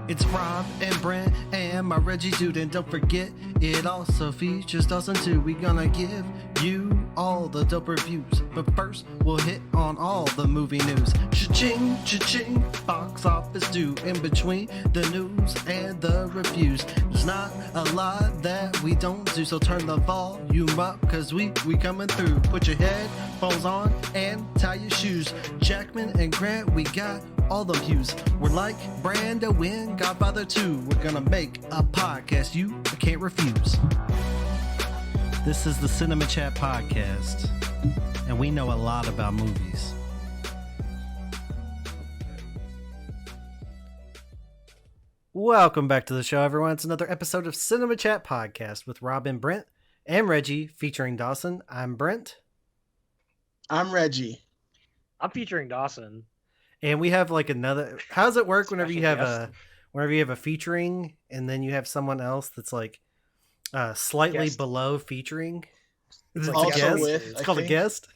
It's Rob and Brent and my Reggie dude, and don't forget it also features Dawson too. We gonna give you all the dope reviews, but first we'll hit on all the movie news. Cha-ching, cha-ching, box office due. In between the news and the reviews, there's not a lot that we don't do, so turn the volume up, cause we coming through. Put your headphones on and tie your shoes. Jackman and Grant, we got all the views. We're like Brando in Godfather 2. We're gonna make a podcast you can't refuse. This is the Cinema Chat Podcast, and we know a lot about movies. Welcome back to the show, everyone. It's another episode of Cinema Chat Podcast with Rob and Brent and Reggie, featuring Dawson. I'm Brent. I'm Reggie. I'm featuring Dawson. And we have like another. How does it work whenever you have a featuring and then you have someone else that's like slightly below featuring? It's like a guest. It's called a guest.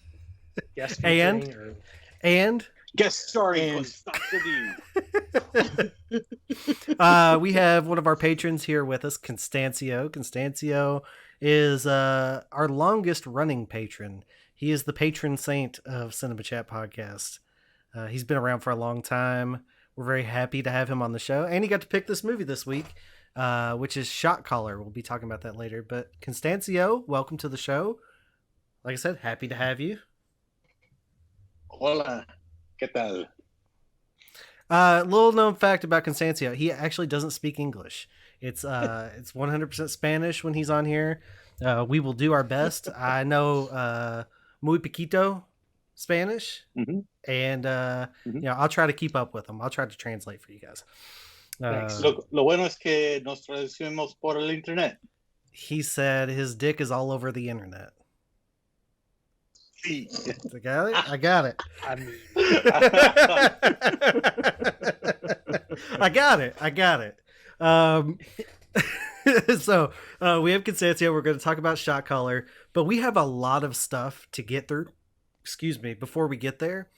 Guest and Guest starring ConstancioD. We have one of our patrons here with us, Constancio. Constancio is our longest running patron. He is the patron saint of Cinema Chat Podcast. He's been around for a long time. We're very happy to have him on the show. And he got to pick this movie this week, which is Shot Caller. We'll be talking about that later. But Constancio, welcome to the show. Like I said, happy to have you. Hola, ¿qué tal? Little known fact about Constancio, he actually doesn't speak English. It's 100% Spanish when he's on here. We will do our best. I know muy poquito Spanish, and I'll try to keep up with them. I'll try to translate for you guys. Lo bueno es que nos traducimos por el internet. He said his dick is all over the internet. Sí. I got it. I mean, I got it. So we have Constancio. We're going to talk about Shot Caller, but we have a lot of stuff to get through. Excuse me, before we get there.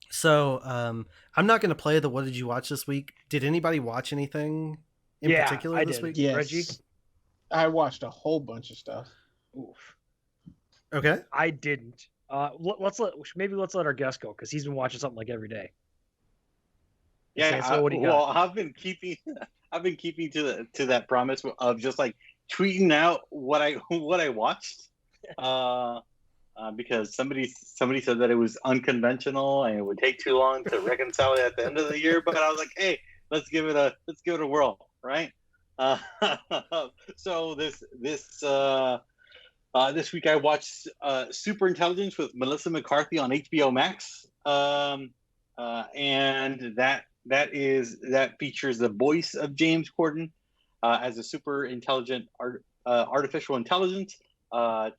So I'm not going to play the what did you watch this week. Did anybody watch anything in particular this week? Yes. Reggie? I watched a whole bunch of stuff. Oof. Okay. I didn't. Let's let our guest go because he's been watching something like every day. Yeah. So what do you got? I've been keeping to that promise of just like tweeting out what I watched. Because somebody said that it was unconventional and it would take too long to reconcile it at the end of the year. But I was like, hey, let's give it a whirl, right? So this week I watched Super Intelligence with Melissa McCarthy on HBO Max, and that features the voice of James Corden as a super intelligent artificial intelligence,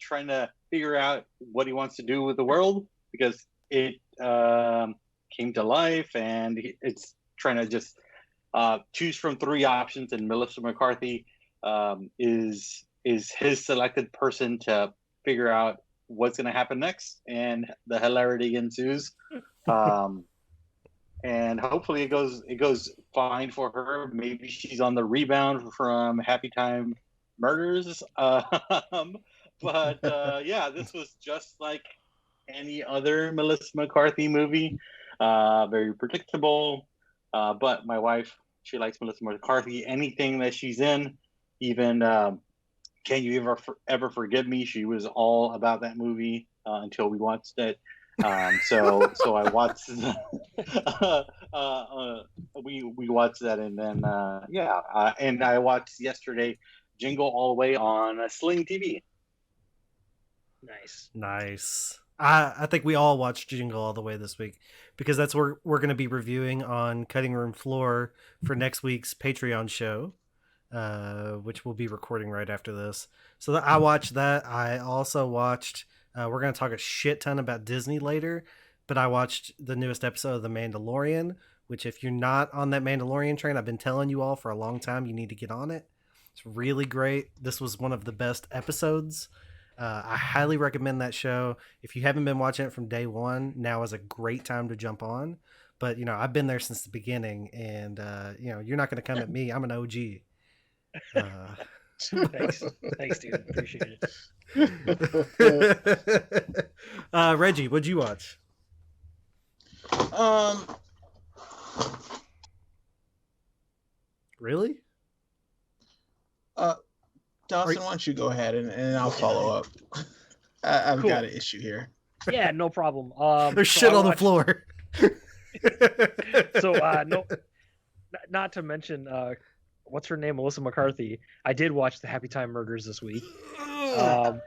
trying to figure out what he wants to do with the world because it came to life, and it's trying to just choose from three options, and Melissa McCarthy is his selected person to figure out what's going to happen next, and the hilarity ensues. And hopefully it goes fine for her. Maybe she's on the rebound from Happy Time Murders. But this was just like any other Melissa McCarthy movie. Very predictable. But my wife, she likes Melissa McCarthy. Anything that she's in, even Can You Ever Forgive Me? She was all about that movie until we watched it. So I watched. We watched that, and then and I watched yesterday Jingle All the Way on Sling TV. Nice. I think we all watched Jingle All the Way this week because that's where we're going to be reviewing on Cutting Room Floor for next week's Patreon show, which we'll be recording right after this. So I watched that. I also watched, we're going to talk a shit ton about Disney later, but I watched the newest episode of The Mandalorian, which if you're not on that Mandalorian train, I've been telling you all for a long time, you need to get on it. It's really great. This was one of the best episodes. I highly recommend that show. If you haven't been watching it from day one, now is a great time to jump on. But I've been there since the beginning, and you're not going to come at me. I'm an OG. Thanks, dude. Appreciate it. Reggie, what'd you watch? Really? Dawson, why don't you go ahead and I'll follow up. I've got an issue here. Yeah, no problem. There's shit on the floor. So no, not to mention what's her name, Melissa McCarthy. I did watch the Happy Time Murders this week. It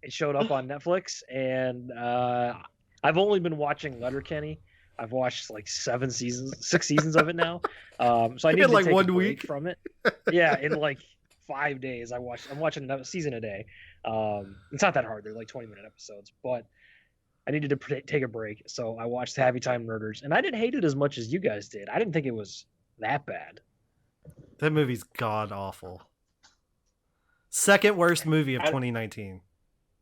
showed up on Netflix, and I've only been watching Letterkenny. I've watched like 6 seasons of it now. So I need to like take 1 a break week from it. Yeah, in like 5 days. I'm watching a season a day. It's not that hard. They're like 20-minute episodes, but I needed to take a break. So I watched Happy Time Murders, and I didn't hate it as much as you guys did. I didn't think it was that bad. That movie's god awful. Second worst movie of 2019.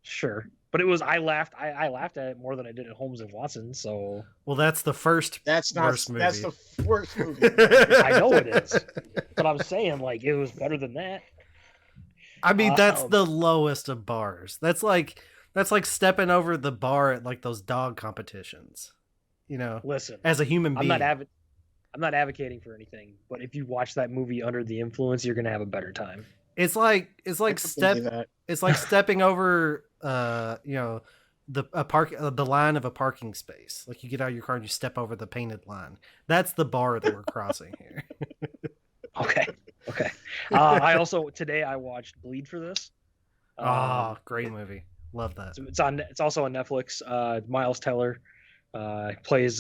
Sure, but it was. I laughed at it more than I did at Holmes and Watson. So well, that's the first. Worst movie. That's the worst movie. I know it is, but I'm saying like it was better than that. I mean, that's the lowest of bars. That's like stepping over the bar at like those dog competitions. Listen, as a human being, I'm not advocating for anything, but if you watch that movie under the influence, you're gonna have a better time. It's like stepping over the line of a parking space. Like you get out of your car and you step over the painted line. That's the bar that we're crossing here. Okay. I also today I watched Bleed for this. Great movie. Love that. It's also on Netflix. Miles Teller plays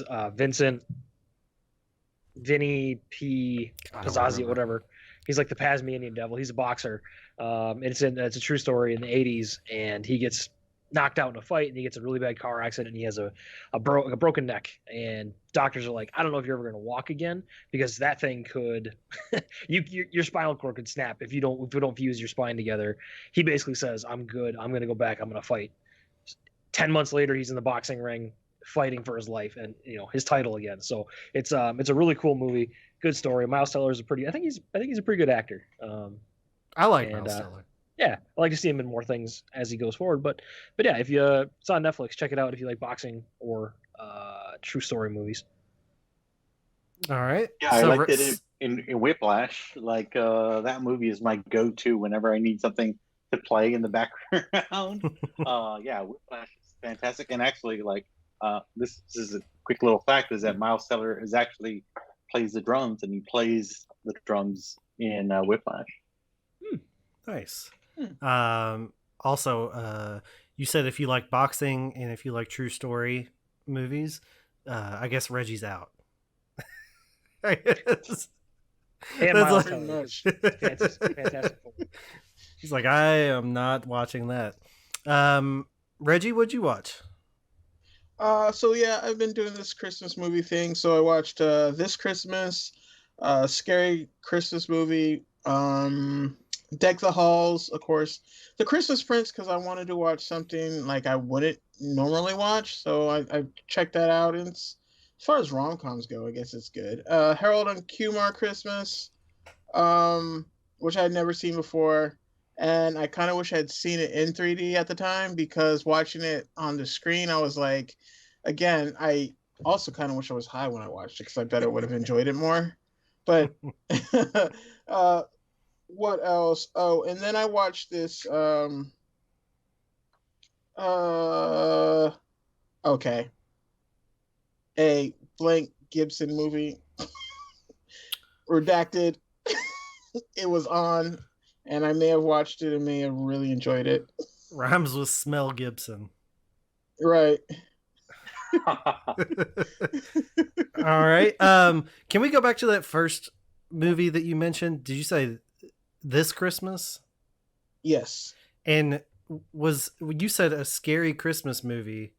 Vinny P. Pazazzi, whatever. He's like the Tasmanian devil. He's a boxer. It's a true story in the 80s, and he gets knocked out in a fight, and he gets a really bad car accident, and he has a broken neck. And doctors are like, I don't know if you're ever going to walk again, because that thing could, your spinal cord could snap if we don't fuse your spine together. He basically says, I'm good. I'm going to go back. I'm going to fight. 10 months later, he's in the boxing ring fighting for his life and his title again. So it's a really cool movie. Good story. Miles Teller is I think he's a pretty good actor. I like Miles Teller. Yeah, I like to see him in more things as he goes forward. But yeah, if it's on Netflix, check it out if you like boxing or true story movies. All right. Yeah, I liked it in Whiplash. Like that movie is my go-to whenever I need something to play in the background. Yeah, Whiplash is fantastic. And actually, like this is a quick little fact: is that Miles Teller plays the drums, and he plays the drums in Whiplash. Nice. Also, you said if you like boxing and if you like true story movies, I guess Reggie's out. And Miles Teller is fantastic. He's like, I am not watching that. Reggie, what'd you watch? So yeah, I've been doing this Christmas movie thing. So I watched this Christmas, scary Christmas movie, Deck the Halls, of course, The Christmas Prince, because I wanted to watch something like I wouldn't normally watch. So I checked that out, and as far as rom-coms go, I guess it's good. Harold and Kumar Christmas, which I had never seen before. And I kind of wish I had seen it in 3D at the time, because watching it on the screen, I was like, again, I also kind of wish I was high when I watched it, because I bet I would have enjoyed it more. But what else? Oh, and then I watched this. Okay, a blank Gibson movie, Redacted. It was on. And I may have watched it and may have really enjoyed it. Rhymes with Smell Gibson. Right. All right. Can we go back to that first movie that you mentioned? Did you say This Christmas? Yes. And you said a scary Christmas movie.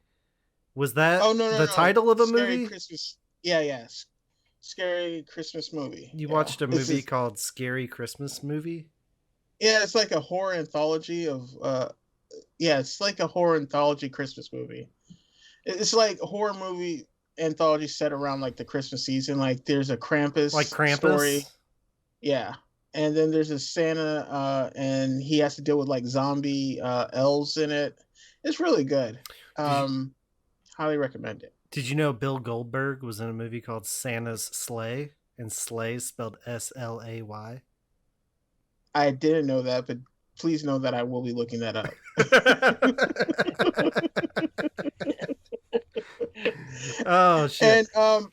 Was that the title of a scary movie? Christmas. Yeah. Scary Christmas movie. You watched a movie called Scary Christmas Movie? Yeah, it's like a horror anthology of yeah, it's like a horror anthology Christmas movie. It's like a horror movie anthology set around like the Christmas season. Like there's a Like Krampus Krampus. story. Yeah. And then there's a Santa and he has to deal with like zombie elves in it. It's really good. Highly recommend it. Did you know Bill Goldberg was in a movie called Santa's Sleigh, and Sleigh spelled Slay? I didn't know that, but please know that I will be looking that up. Oh shit! And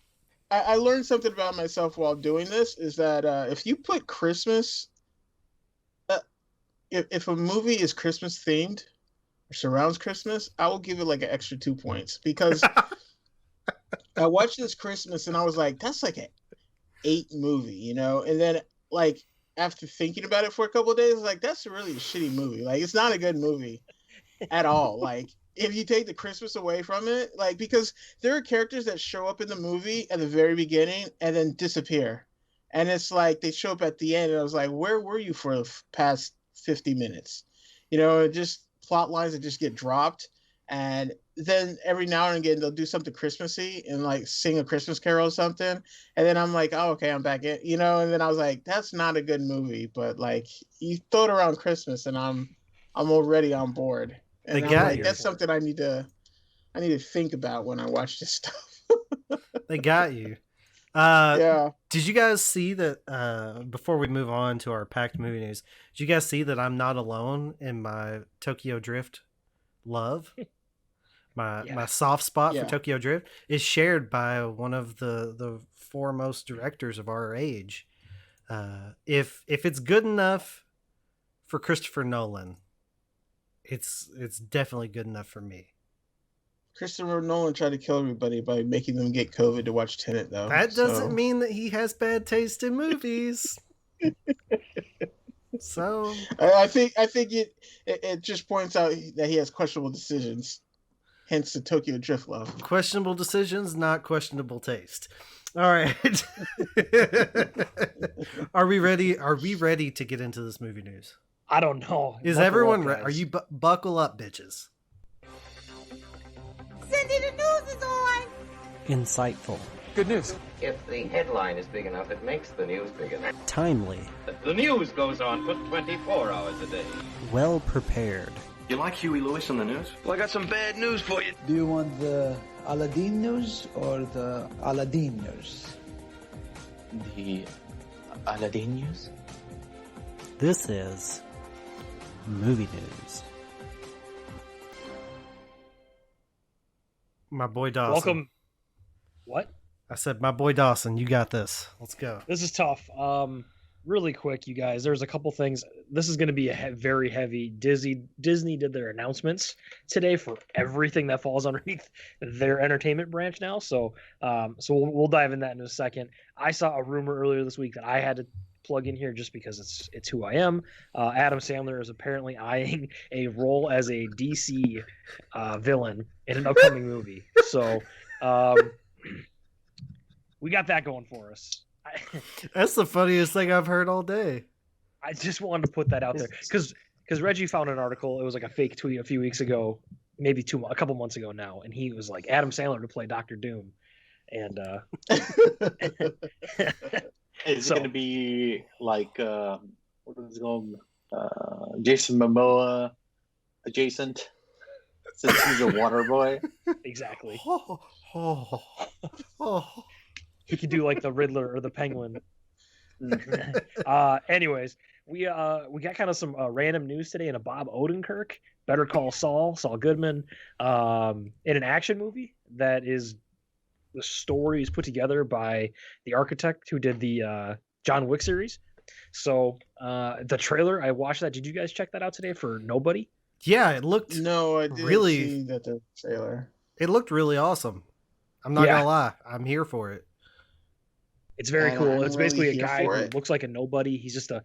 I learned something about myself while doing this is that if you put Christmas, if a movie is Christmas themed or surrounds Christmas, I will give it like an extra 2 points because I watched this Christmas and I was like, that's like an 8 movie, you know? And then like after thinking about it for a couple of days, like that's really a shitty movie. Like it's not a good movie at all. Like if you take the Christmas away from it, like because there are characters that show up in the movie at the very beginning and then disappear. And it's like they show up at the end and I was like, where were you for the past 50 minutes? You know, just plot lines that just get dropped. And then every now and again they'll do something Christmassy and like sing a Christmas carol or something. And then I'm like, oh, okay, I'm back in, you know. And then I was like, that's not a good movie, but like you throw it around Christmas, and I'm already on board. And I'm like, that's something I need to think about when I watch this stuff. They got you. Yeah. Did you guys see that? Before we move on to our packed movie news, did you guys see that I'm not alone in my Tokyo Drift love? My soft spot for Tokyo Drift is shared by one of the foremost directors of our age. If it's good enough for Christopher Nolan, it's definitely good enough for me. Christopher Nolan tried to kill everybody by making them get COVID to watch Tenet, though. That doesn't mean that he has bad taste in movies. So I think it just points out that he has questionable decisions. Hence the Tokyo Drift love. Questionable decisions, not questionable taste. All right. Are we ready? Are we ready to get into this movie news? I don't know. Is everyone ready? Are you buckle up, bitches? Cindy, the news is on. Insightful. Good news. If the headline is big enough, it makes the news big enough. Timely. The news goes on for 24 hours a day. Well prepared. You like Huey Lewis on the news? Well, I got some bad news for you. Do you want the Aladdin news or the Aladdin news? The Aladdin news? This is movie news. My boy Dawson. Welcome. What? I said, my boy Dawson, you got this. Let's go. This is tough. Really quick, you guys. There's a couple things. This is going to be a very heavy. Disney did their announcements today for everything that falls underneath their entertainment branch now. So we'll dive in that in a second. I saw a rumor earlier this week that I had to plug in here just because it's who I am. Adam Sandler is apparently eyeing a role as a DC villain in an upcoming movie. So we got that going for us. That's the funniest thing I've heard all day. I just wanted to put that out there because Reggie found an article. It was like a fake tweet a few weeks ago, maybe a couple months ago now, and he was like Adam Sandler to play Dr. Doom, and is it going to be like what is it called? Jason Momoa adjacent, since he's a water boy. Exactly. Oh. He could do like the Riddler or the Penguin. Anyways, we got kind of some random news today in a Bob Odenkirk, Better Call Saul Goodman, in an action movie that is the story is put together by the architect who did the John Wick series. So the trailer, I watched that. Did you guys check that out today for Nobody? Yeah, it looked I didn't see that the trailer. It looked really awesome. I'm not gonna lie, I'm here for it. It's very cool. It's basically really a guy who looks like a nobody. He's just a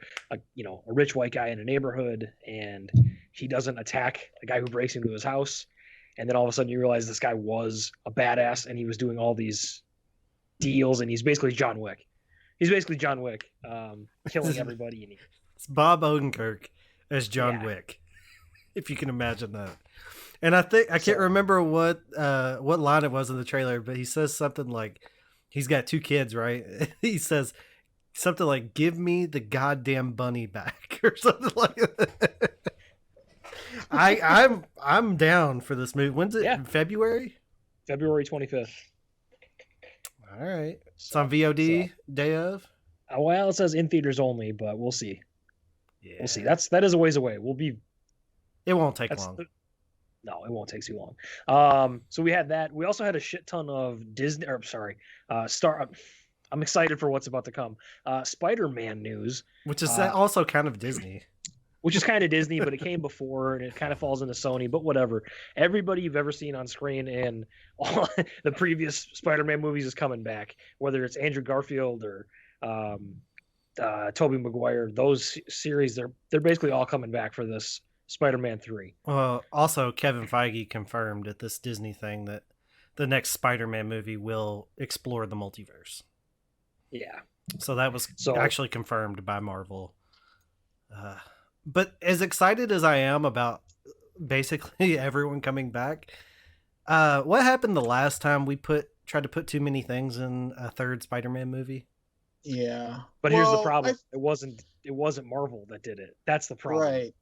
rich white guy in a neighborhood, and he doesn't attack the guy who breaks into his house. And then all of a sudden you realize this guy was a badass and he was doing all these deals, and he's basically John Wick. Killing everybody. It's Bob Odenkirk as John Yeah. Wick, if you can imagine that. And I think I can't remember what line it was in the trailer, but he says something like, he's got 2 kids, right? He says something like, "Give me the goddamn bunny back," or something like that. I'm down for this movie. When's it? Yeah. February? February 25th. All right. It's on VOD day of. Well, it says in theaters only, but we'll see. Yeah. We'll see. That is a ways away. It won't take long. No, it won't take too long. So we had that. We also had a shit ton of Disney. Or sorry, I'm excited for what's about to come. Spider-Man news, which is also kind of Disney. Which is kind of Disney, but it came before, and it kind of falls into Sony. But whatever. Everybody you've ever seen on screen in all the previous Spider-Man movies is coming back. Whether it's Andrew Garfield or Tobey Maguire, those series, they're basically all coming back for this Spider-Man 3. Well, also Kevin Feige confirmed at this Disney thing that the next Spider-Man movie will explore the multiverse. Yeah. So that was actually confirmed by Marvel. But as excited as I am about basically everyone coming back, what happened the last time we tried to put too many things in a third Spider-Man movie? Yeah. But here's the problem. It wasn't Marvel that did it. That's the problem. Right.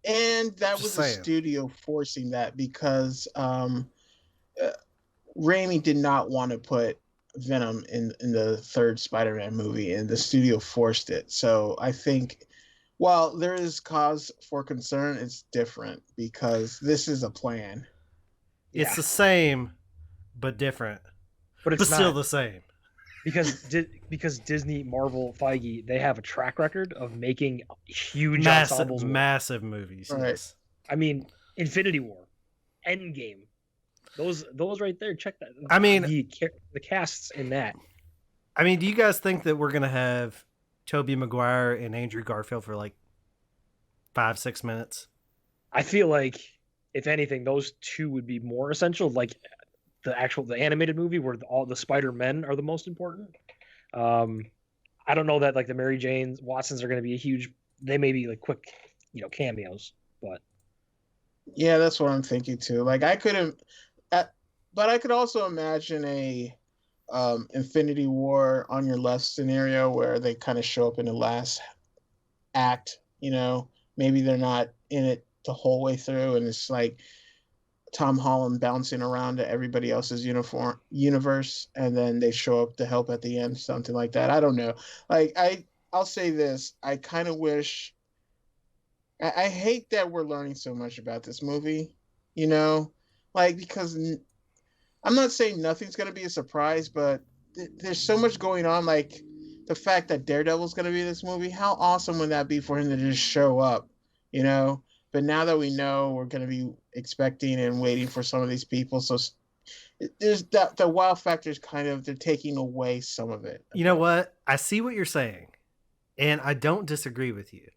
And that was the studio forcing that because Raimi did not want to put Venom in the third Spider-Man movie, and the studio forced it. So I think, while there is cause for concern, it's different because this is a plan. It's the same, but different. But it's still the same. Because Disney, Marvel, Feige, they have a track record of making huge massive movies. Right. Yes. I mean, Infinity War, Endgame, those right there. Check that. I mean, the casts in that. I mean, do you guys think that we're gonna have Tobey Maguire and Andrew Garfield for like 5-6 minutes? I feel like, if anything, those two would be more essential. Like the animated movie where all the Spider-Men are the most important. I don't know that like the Mary Janes, Watsons are going to be a huge. They may be like quick, cameos, but yeah, that's what I'm thinking too. Like I couldn't, but I could also imagine a Infinity War on your left scenario where they kind of show up in the last act. Maybe they're not in it the whole way through, and it's like Tom Holland bouncing around to everybody else's universe, and then they show up to help at the end, something like that. I don't know. Like I'll say this: I kind of wish. I hate that we're learning so much about this movie, because I'm not saying nothing's going to be a surprise, but there's so much going on. Like the fact that Daredevil's going to be in this movie, how awesome would that be for him to just show up, But now that we know, we're going to be expecting and waiting for some of these people. So there's that the wow factor is they're taking away some of it. You know what? I see what you're saying, and I don't disagree with you.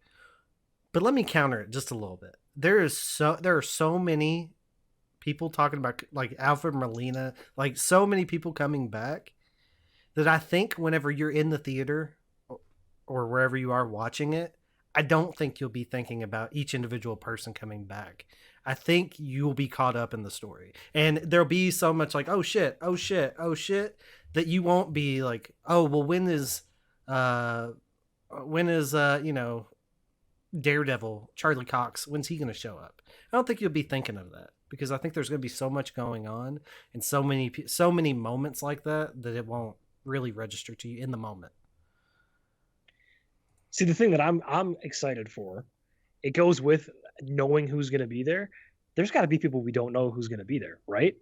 But let me counter it just a little bit. There are so many people talking about like Alfred Molina, like so many people coming back that I think whenever you're in the theater or wherever you are watching it, I don't think you'll be thinking about each individual person coming back. I think you'll be caught up in the story, and there'll be so much like, oh shit, that you won't be like, oh, well, when is Daredevil, Charlie Cox, when's he going to show up? I don't think you'll be thinking of that because I think there's going to be so much going on and so many moments like that it won't really register to you in the moment. See, the thing that I'm excited for, it goes with knowing who's going to be there. There's got to be people we don't know who's going to be there, right?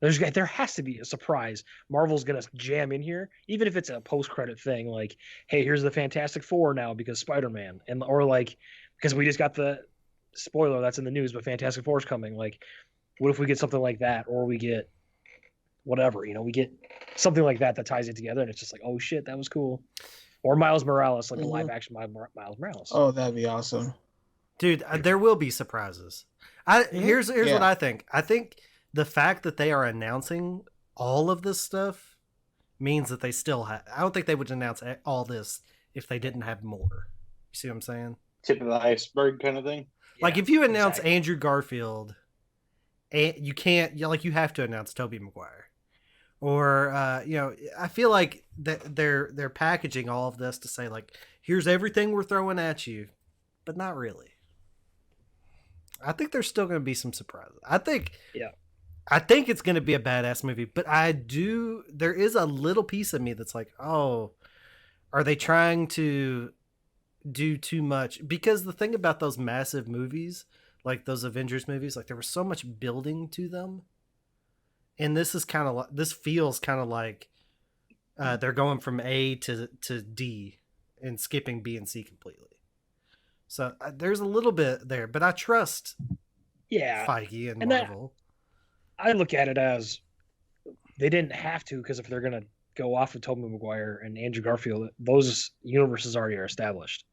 There has to be a surprise. Marvel's going to jam in here, even if it's a post-credit thing, like, hey, here's the Fantastic Four now because Spider-Man, or like, because we just got the spoiler that's in the news, but Fantastic Four's coming. Like, what if we get something like that, or we get whatever, we get something like that ties it together, and it's just like, oh shit, that was cool. Or Miles Morales, like a live-action Miles Morales. Oh, that'd be awesome. Dude, there will be surprises. Here's what I think. I think the fact that they are announcing all of this stuff means that they still have... I don't think they would announce all this if they didn't have more. You see what I'm saying? Tip of the iceberg kind of thing. Like if you announce exactly. Andrew Garfield, you can't. You have to announce Tobey Maguire. Or I feel like that they're packaging all of this to say like, here's everything we're throwing at you, but not really. I think there's still going to be some surprises. I think it's going to be a badass movie, but there is a little piece of me that's like, oh, are they trying to do too much? Because the thing about those massive movies, like those Avengers movies, like there was so much building to them. And this feels kind of like they're going from A to D and skipping B and C completely. So there's a little bit there, but I trust Feige and Marvel. I look at it as they didn't have to, because if they're going to go off of Tobey Maguire and Andrew Garfield, those universes already are established.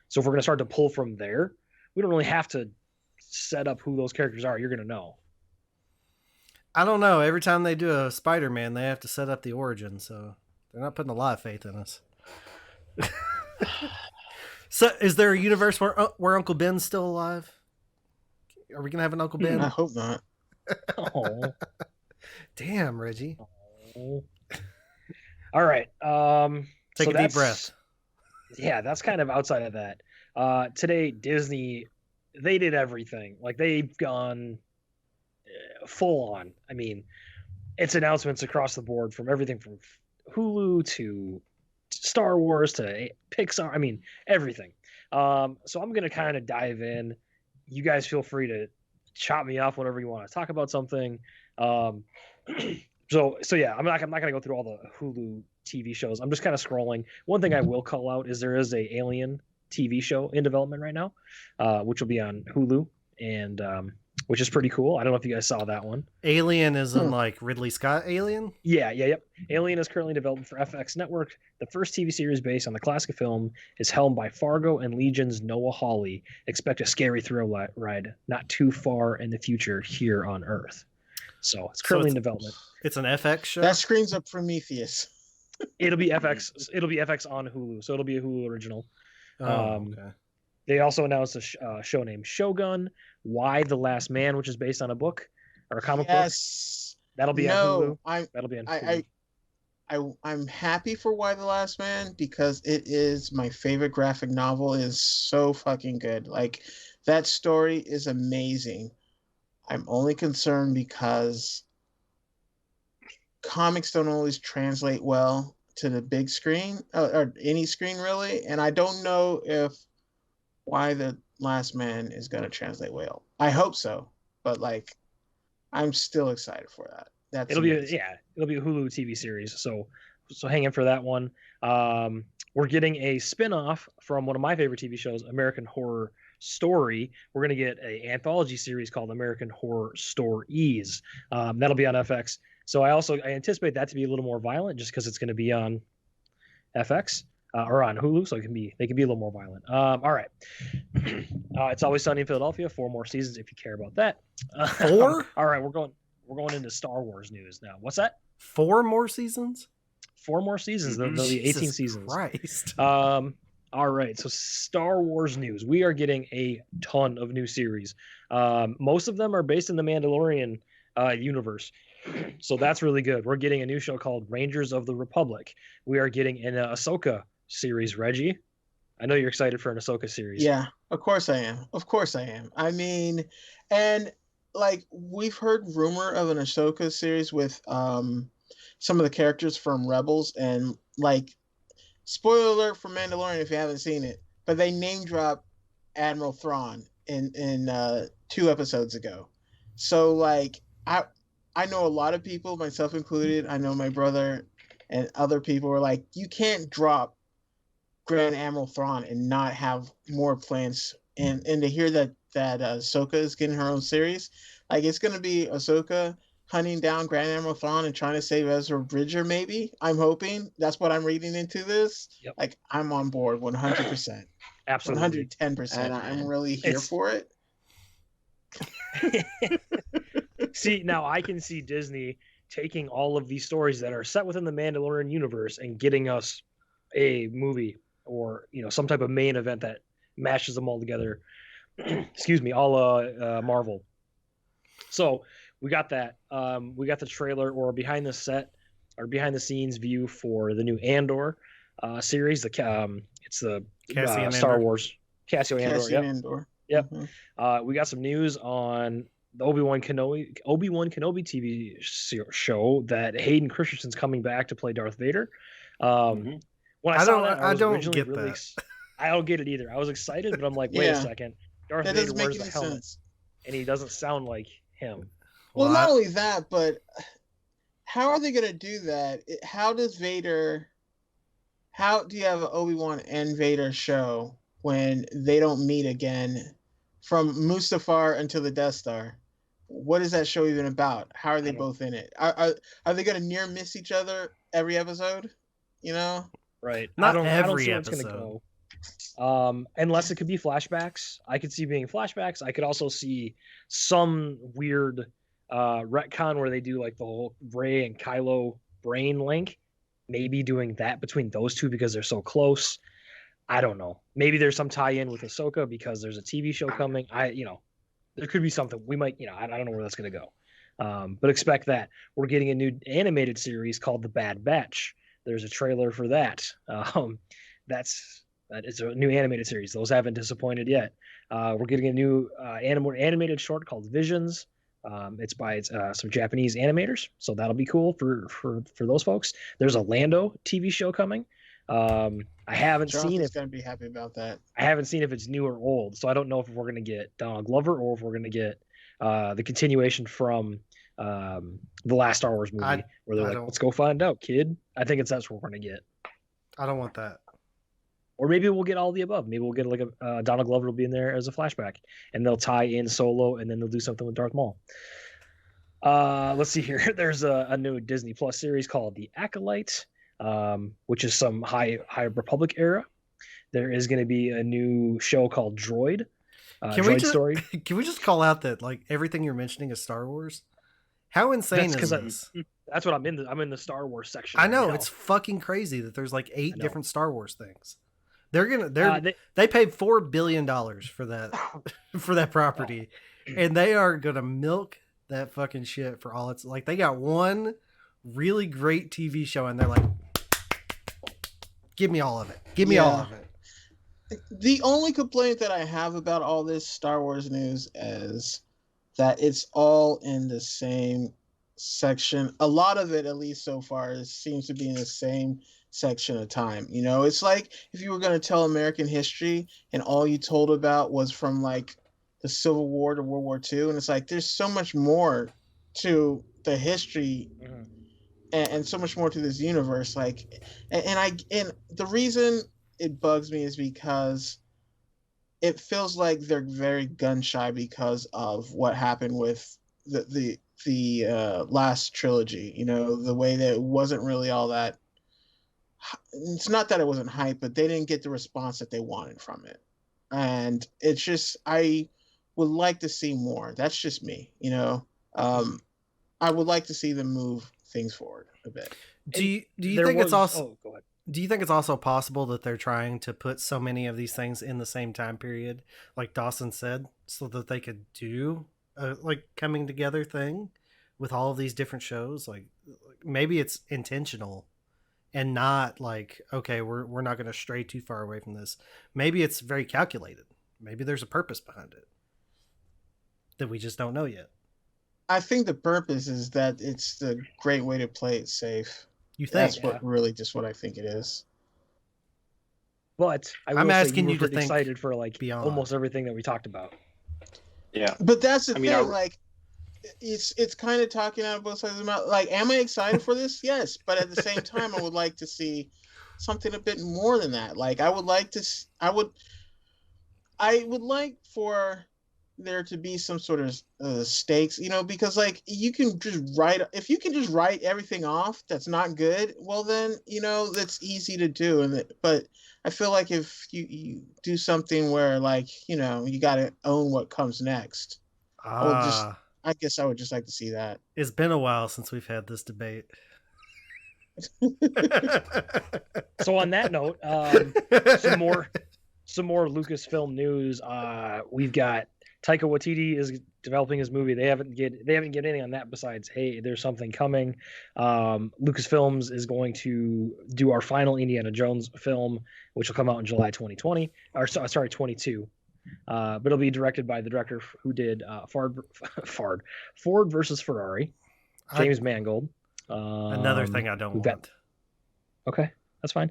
So if we're going to start to pull from there, we don't really have to set up who those characters are. You're going to know. I don't know. Every time they do a Spider-Man, they have to set up the origin, so they're not putting a lot of faith in us. So, is there a universe where Uncle Ben's still alive? Are we gonna have an Uncle Ben? I hope not. Oh, damn, Reggie. Oh. All right. Take a deep breath. Yeah, that's kind of outside of that. Today, Disney, they did everything. Like they've gone full on. I mean, it's announcements across the board, from everything from Hulu to Star Wars to Pixar. I mean, everything. So I'm gonna kind of dive in. You guys feel free to chop me off whenever you want to talk about something. So yeah, I'm not gonna go through all the Hulu TV shows. I'm just kind of scrolling. One thing I will call out is there is a Alien TV show in development right now, which will be on Hulu, and which is pretty cool. I don't know if you guys saw that one. Alien is in like Ridley Scott Alien? Yep. Alien is currently developed for FX Network. The first TV series based on the classic film is helmed by Fargo and Legion's Noah Hawley. Expect a scary thrill ride not too far in the future here on Earth. So it's currently in development. It's an FX show? That screams up Prometheus. It'll be FX. It'll be FX on Hulu. So it'll be a Hulu original. Okay. They also announced a show named Shogun, Why the Last Man, which is based on a book or a comic book. That'll be on Hulu. That'll be on Hulu. I'm happy for Why the Last Man because it is my favorite graphic novel. It is so fucking good. Like, that story is amazing. I'm only concerned because comics don't always translate well to the big screen or any screen really, and I don't know if Why the Last Man is going to translate well. I hope so, but like, I'm still excited for that. It'll be a Hulu TV series. So hang in for that one. We're getting a spin-off from one of my favorite TV shows, American Horror Story. We're going to get an anthology series called American Horror Stories. That'll be on FX. So I anticipate that to be a little more violent, just because it's going to be on FX. Or on Hulu, so they can be a little more violent. All right. It's Always Sunny in Philadelphia. 4 more seasons if you care about that. 4? All right, we're going into Star Wars news now. What's that? 4 more seasons? 4 more seasons. There'll be 18 seasons. Christ. All right, so Star Wars news. We are getting a ton of new series. Most of them are based in the Mandalorian universe. So that's really good. We're getting a new show called Rangers of the Republic. We are getting an Ahsoka series. Reggie, I know you're excited for an Ahsoka series. Yeah, of course I am. I mean, and like, we've heard rumor of an Ahsoka series with some of the characters from Rebels, and like, spoiler alert for Mandalorian if you haven't seen it, but they name drop Admiral Thrawn in 2 episodes ago. So like, I know a lot of people, myself included. I know my brother and other people were like, you can't drop Grand Admiral Thrawn and not have more plans. And to hear that Ahsoka is getting her own series, like, it's going to be Ahsoka hunting down Grand Admiral Thrawn and trying to save Ezra Bridger, maybe. I'm hoping. That's what I'm reading into this. Yep. Like, I'm on board 100%. Absolutely. 110%. I'm really here for it. See, now I can see Disney taking all of these stories that are set within the Mandalorian universe and getting us a movie or some type of main event that mashes them all together. Excuse me, all Marvel. So we got that. We got the trailer or behind the scenes view for the new Andor series. It's the Star Wars Cassian Andor. Yep. Mm-hmm. We got some news on the Obi-Wan Kenobi TV show that Hayden Christensen's coming back to play Darth Vader. When I saw that, I don't get that. I don't get it either. I was excited, but I'm like, wait a second, Darth Vader wears the helmet, sense. And he doesn't sound like him. Well, not only that, but how are they going to do that? How do you have an Obi-Wan and Vader show when they don't meet again from Mustafar until the Death Star? What is that show even about? How are they both in it? Are they going to near miss each other every episode? Right. Not every episode. I don't see where it's going to go. Unless it could be flashbacks. I could see being flashbacks. I could also see some weird retcon where they do like the whole Rey and Kylo brain link. Maybe doing that between those two because they're so close. I don't know. Maybe there's some tie-in with Ahsoka because there's a TV show coming. There could be something. We might, I don't know where that's going to go. But expect that. We're getting a new animated series called The Bad Batch. There's a trailer for that. That is a new animated series. Those haven't disappointed yet. We're getting a new animated short called Visions. It's by some Japanese animators, so that'll be cool for those folks. There's a Lando TV show coming. I haven't seen if going to be happy about that. I haven't seen if it's new or old, so I don't know if we're going to get Donald Glover or if we're going to get the continuation from the last Star Wars movie, where they're let's go find out, kid. I think that's what we're going to get. I don't want that. Or maybe we'll get all the above. Maybe we'll get like a Donald Glover will be in there as a flashback, and they'll tie in Solo, and then they'll do something with Darth Maul. Let's see here. There's a new Disney Plus series called The Acolyte, which is some High Republic era. There is going to be a new show called Droid. Story. Can we just call out that like everything you're mentioning is Star Wars? How insane is this? That's what I'm in. I'm in the Star Wars section. I know it's fucking crazy that there's like 8 different Star Wars things. They paid $4 billion for that property, and they are gonna milk that fucking shit for all it's like. They got one really great TV show, and they're like, "Give me all of it. Give me all of it." The only complaint that I have about all this Star Wars news is that it's all in the same section. A lot of it, at least so far, seems to be in the same section of time. It's like if you were going to tell American history and all you told about was from like the Civil War to World War II, and it's like there's so much more to the history and so much more to this universe. Like, and the reason it bugs me is because it feels like they're very gun shy because of what happened with the last trilogy. The way that it wasn't really all that. It's not that it wasn't hype, but they didn't get the response that they wanted from it. And it's just, I would like to see more. That's just me, I would like to see them move things forward a bit. Do you think it's also, go ahead. Do you think it's also possible that they're trying to put so many of these things in the same time period, like Dawson said, so that they could do a like coming together thing with all of these different shows? Like maybe it's intentional and not like, okay, we're not going to stray too far away from this. Maybe it's very calculated. Maybe there's a purpose behind it that we just don't know yet. I think the purpose is that it's the great way to play it safe. You think? That's really just what I think it is. But I'm asking you to think excited for like beyond almost everything that we talked about. Yeah. But that's the thing, like it's kind of talking out of both sides of the mouth. Like, am I excited for this? Yes, but at the same time, I would like to see something a bit more than that. Like, I would like for there to be some sort of stakes, because like if you can just write everything off that's not good, well then that's easy to do. But I feel like if you do something where like you got to own what comes next, I guess I would just like to see that. It's been a while since we've had this debate. So on that note, some more Lucasfilm news. We've got Taika Waititi is developing his movie. They haven't get anything on that besides, hey, there's something coming. Lucasfilms is going to do our final Indiana Jones film, which will come out in July 2020, or sorry, 22. But it'll be directed by the director who did Ford versus Ferrari, James Mangold. Another thing I don't want. Okay, that's fine.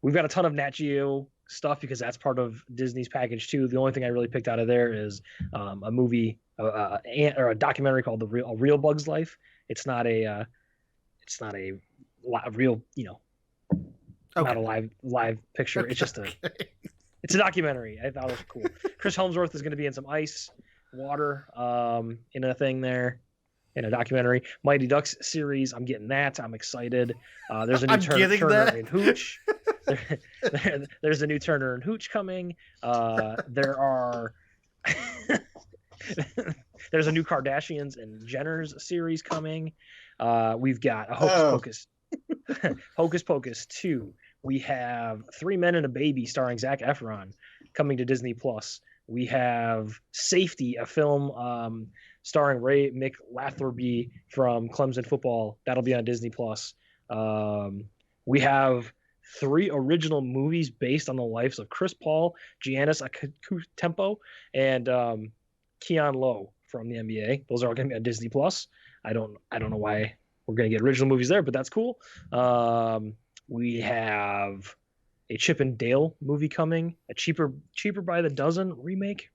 We've got a ton of Nat Geo stuff because that's part of Disney's package too. The only thing I really picked out of there is a movie or a documentary called A Real Bug's Life. It's not a real, not a live picture. Okay. It's just it's a documentary. I thought it was cool. Chris Helmsworth is going to be in some ice, water, in a thing there. In a documentary. Mighty Ducks series, I'm getting that. I'm excited. There's a new Turner and Hooch. There's a new Turner and Hooch coming. There's a new Kardashians and Jenners series coming. We've got a Hocus Pocus 2. We have 3 Men and a Baby starring Zac Efron coming to Disney Plus. We have Safety, a film starring Ray McLatherby from Clemson football. That'll be on Disney Plus. We have 3 original movies based on the lives of Chris Paul, Giannis Antetokounmpo, and Keon Lowe from the NBA. Those are all going to be on Disney Plus. I don't know why we're going to get original movies there, but that's cool. We have a Chip and Dale movie coming, a Cheaper by the Dozen remake.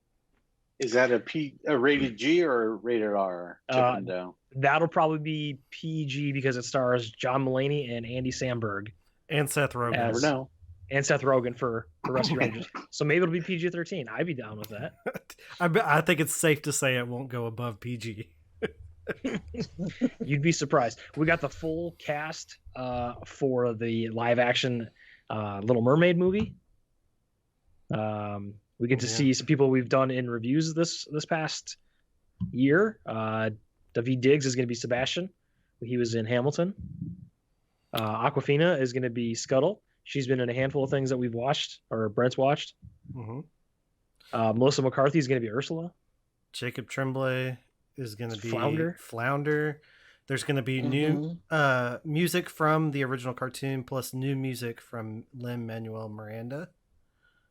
Is that a rated G or a rated R? Chip and Dale? That'll probably be PG because it stars John Mulaney and Andy Samberg. And Seth Rogen. Never know. And Seth Rogen for Rescue Rangers. So maybe it'll be PG-13. I'd be down with that. I think it's safe to say it won't go above PG. You'd be surprised. We got the full cast for the live-action Little Mermaid movie. We get to see some people we've done in reviews this past year. Daveed Diggs is going to be Sebastian. He was in Hamilton. Aquafina is going to be Scuttle. She's been in a handful of things that we've watched, or Brent's watched. Mm-hmm. Melissa McCarthy is going to be Ursula. Jacob Tremblay is going to be Flounder. There's going to be new music from the original cartoon, plus new music from Lin-Manuel Miranda.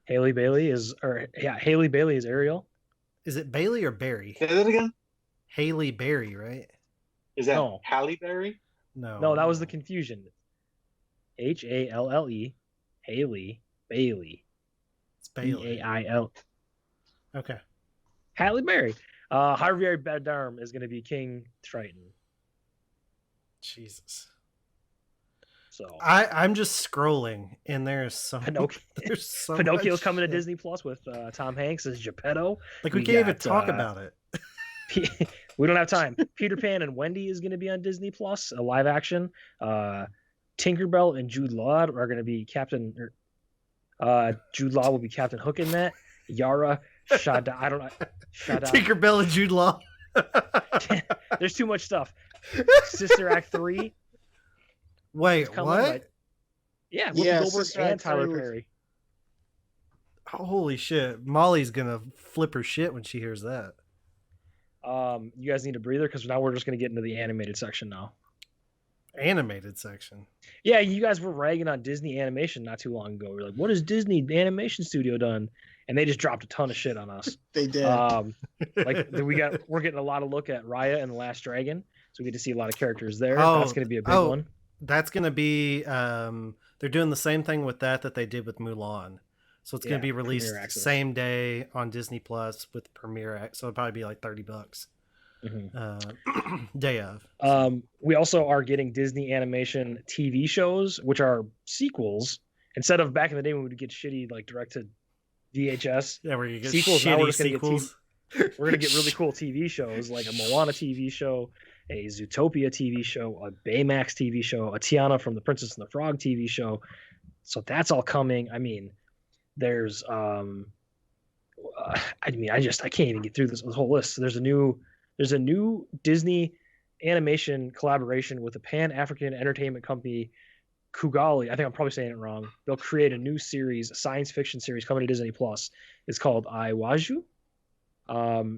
Haley Bailey is Ariel. Is it Bailey or Barry? Say that again. Haley Berry, right? Is that Halle Berry? No, that was the confusion. Halle, Haley Bailey. It's Bailey. Bail. Okay. Halle Berry. Javier Bardem is going to be King Triton. Jesus. So I'm just scrolling, and there's so Pinocchio's coming to Disney Plus with Tom Hanks as Geppetto. Like we can't even talk about it. We don't have time. Peter Pan and Wendy is going to be on Disney Plus, a live action. Tinkerbell and Jude Law are going to be Captain. Jude Law will be Captain Hook in that. Yara, Shada. I don't know. Shada. Tinkerbell and Jude Law. There's too much stuff. Sister Act 3. Wait, what? Yeah, Whoopi Goldberg and Tyler Perry. Holy shit. Molly's going to flip her shit when she hears that. You guys need a breather because now we're just going to get into the animated section now. Animated section? Yeah, you guys were ragging on Disney Animation not too long ago. We're like, what has Disney Animation Studio done? And they just dropped a ton of shit on us. They did. We're getting a lot of look at Raya and the Last Dragon, so we get to see a lot of characters there. That's going to be a big one. That's going to be they're doing the same thing with that they did with Mulan. So it's going to be released same day on Disney Plus with Premiere Access. So it'll probably be like $30 day of. We also are getting Disney Animation TV shows, which are sequels. Instead of back in the day when we would get shitty like direct to VHS we're gonna get sequels. Now we're just going to get we're going to get really cool TV shows like a Moana TV show, a Zootopia TV show, a Baymax TV show, a Tiana from the Princess and the Frog TV show. So that's all coming. I mean, there's I can't even get through this whole list. There's a new Disney animation collaboration with the Pan-African entertainment company Kugali. I think I'm probably saying it wrong. They'll create a new series, a science fiction series coming to Disney Plus. It's called Iwaju.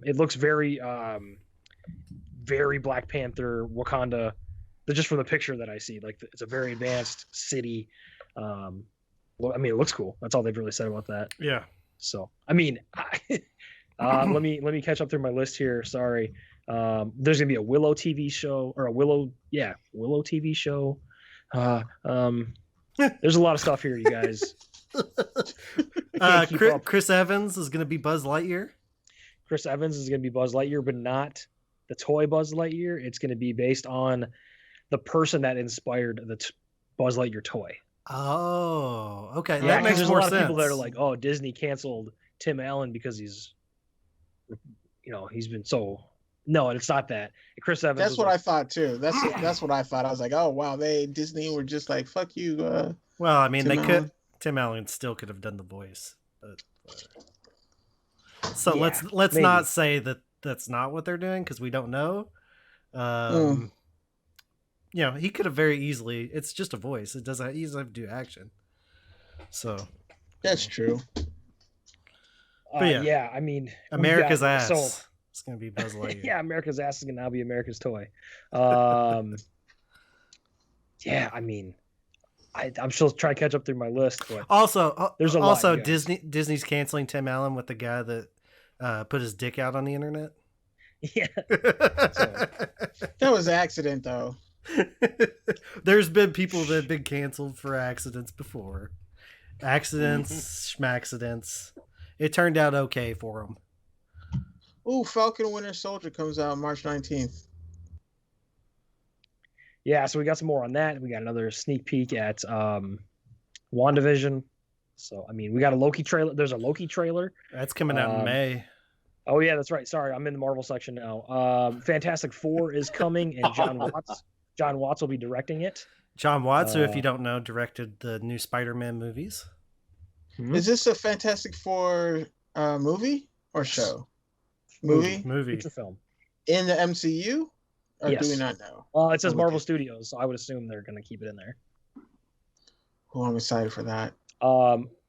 It looks very, very Black Panther, Wakanda. Just from the picture that I see, like it's a very advanced city. Well, I mean, it looks cool. That's all they've really said about that. Yeah. So, I mean, let me catch up through my list here. Sorry. There's gonna be a Willow TV show or Willow TV show. There's a lot of stuff here, you guys. Chris Evans is gonna be Buzz Lightyear. Chris Evans is gonna be Buzz Lightyear, but not the toy Buzz Lightyear. It's gonna be based on the person that inspired the Buzz Lightyear toy. Oh, okay. Yeah, that makes there's more a lot sense. of people that are like, "Oh, Disney canceled Tim Allen because he's been so." No, and it's not that. Chris Evans. That's what I thought too. That's what I thought. I was like, "Oh wow, Disney were just like, fuck you." Well, I mean, Tim Tim Allen still could have done the voice, but so Yeah, let's maybe. not say that that's not what they're doing because we don't know. He could have very easily. It's just a voice. It doesn't easily have to do action. So That's true. But yeah, I mean, America's ass. So, it's gonna be Buzz Lightyear. yeah, America's ass is gonna now be America's toy. Yeah, I mean, I'm still trying to catch up through my list, but Also, there's a lot, you guys. Disney's canceling Tim Allen with the guy that put his dick out on the internet. Yeah, That was an accident though. There's been people that have been canceled for accidents before. Accidents, schmaccidents. It turned out okay for them. Ooh, Falcon Winter Soldier comes out March 19th. yeah. So we got some more on that. We got another sneak peek at WandaVision. So I mean, we got a Loki trailer. There's a Loki trailer. That's coming out in May. Oh yeah, that's right. Sorry, I'm in the Marvel section now. Fantastic Four is coming, and John Watts will be directing it. John Watts, who, if you don't know, directed the new Spider-Man movies. Is this a Fantastic Four movie or show? Movie? Feature film. In the MCU? Or Yes. do we not know? It says Marvel Studios, so I would assume they're going to keep it in there. Oh, I'm excited for that.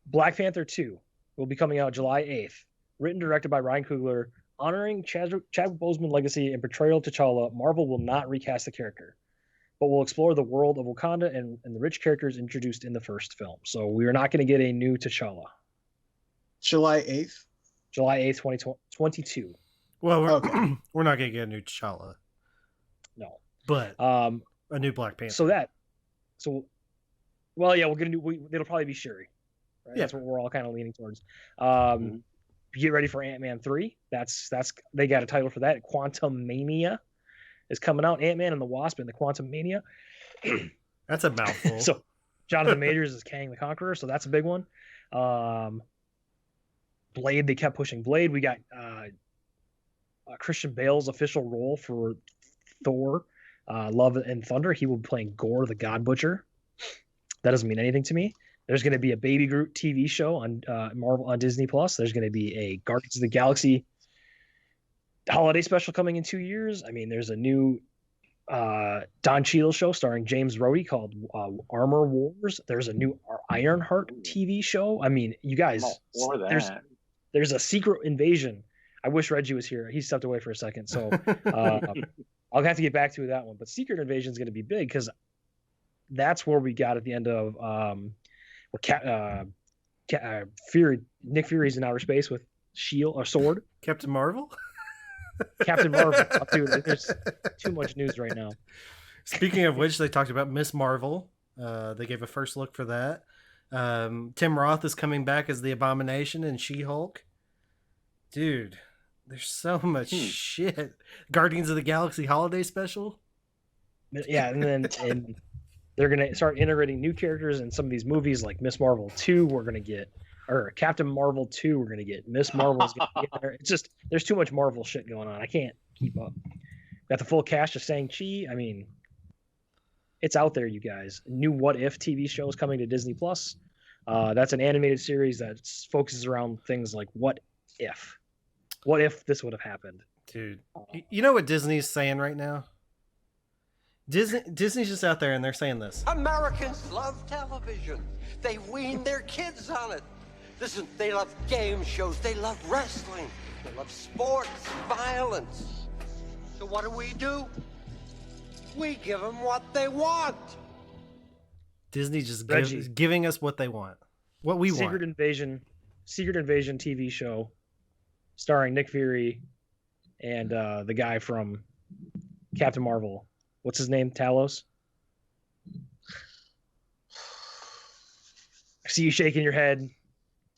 Black Panther 2 will be coming out July 8th. Written, directed by Ryan Coogler, honoring Chadwick Boseman's legacy and portrayal of T'Challa. Marvel will not recast the character, but will explore the world of Wakanda and the rich characters introduced in the first film. So we are not going to get a new T'Challa. July 8th? July 8th, 2022. Well, we're not going to get a new T'Challa. No. But a new Black Panther. Well, yeah, we'll get a new. It'll probably be Shuri. Right? Yeah. That's what we're all kind of leaning towards. Get ready for Ant-Man 3. That's they got a title for that. Quantum Mania is coming out. Ant-Man and the Wasp and the Quantum Mania. That's a mouthful. So Jonathan Majors is Kang the Conqueror, so that's a big one. Blade, they kept pushing Blade. We got Christian Bale's official role for Thor, Love and Thunder. He will be playing Gore the God Butcher. That doesn't mean anything to me. There's going to be a Baby Groot TV show on Marvel on Disney Plus. There's going to be a Guardians of the Galaxy holiday special coming in 2 years. I mean, there's a new Don Cheadle show starring James Rhodey called Armor Wars. There's a new Ironheart TV show. I mean, you guys, there's a Secret Invasion. I wish Reggie was here. He stepped away for a second, so I'll have to get back to that one. But Secret Invasion is going to be big because that's where we got at the end of Fury. Nick Fury's in outer space with shield or sword. Captain Marvel. Captain Marvel. Dude, there's too much news right now. Speaking of which, they talked about Miss Marvel. They gave a first look for that. Tim Roth is coming back as the Abomination and She-Hulk. Dude, there's so much shit. Guardians of the Galaxy holiday special. Yeah, and they're gonna start integrating new characters in some of these movies, like Miss Marvel 2. We're gonna get, or Captain Marvel 2. We're gonna get Miss Marvel's gonna be in there. It's just there's too much Marvel shit going on. I can't keep up. Got the full cast of Shang-Chi. I mean, it's out there, you guys. New What If TV show is coming to Disney Plus. That's an animated series that focuses around things like what if this would have happened. Dude, you know what Disney's saying right now? Disney's just out there and they're saying this. Americans love television. They wean their kids on it. Listen, they love game shows. They love wrestling. They love sports, violence. So what do? We give them what they want. Disney just Reggie. giving us what they want. What we Secret want. Invasion TV show starring Nick Fury and the guy from Captain Marvel. What's his name? Talos? I see you shaking your head.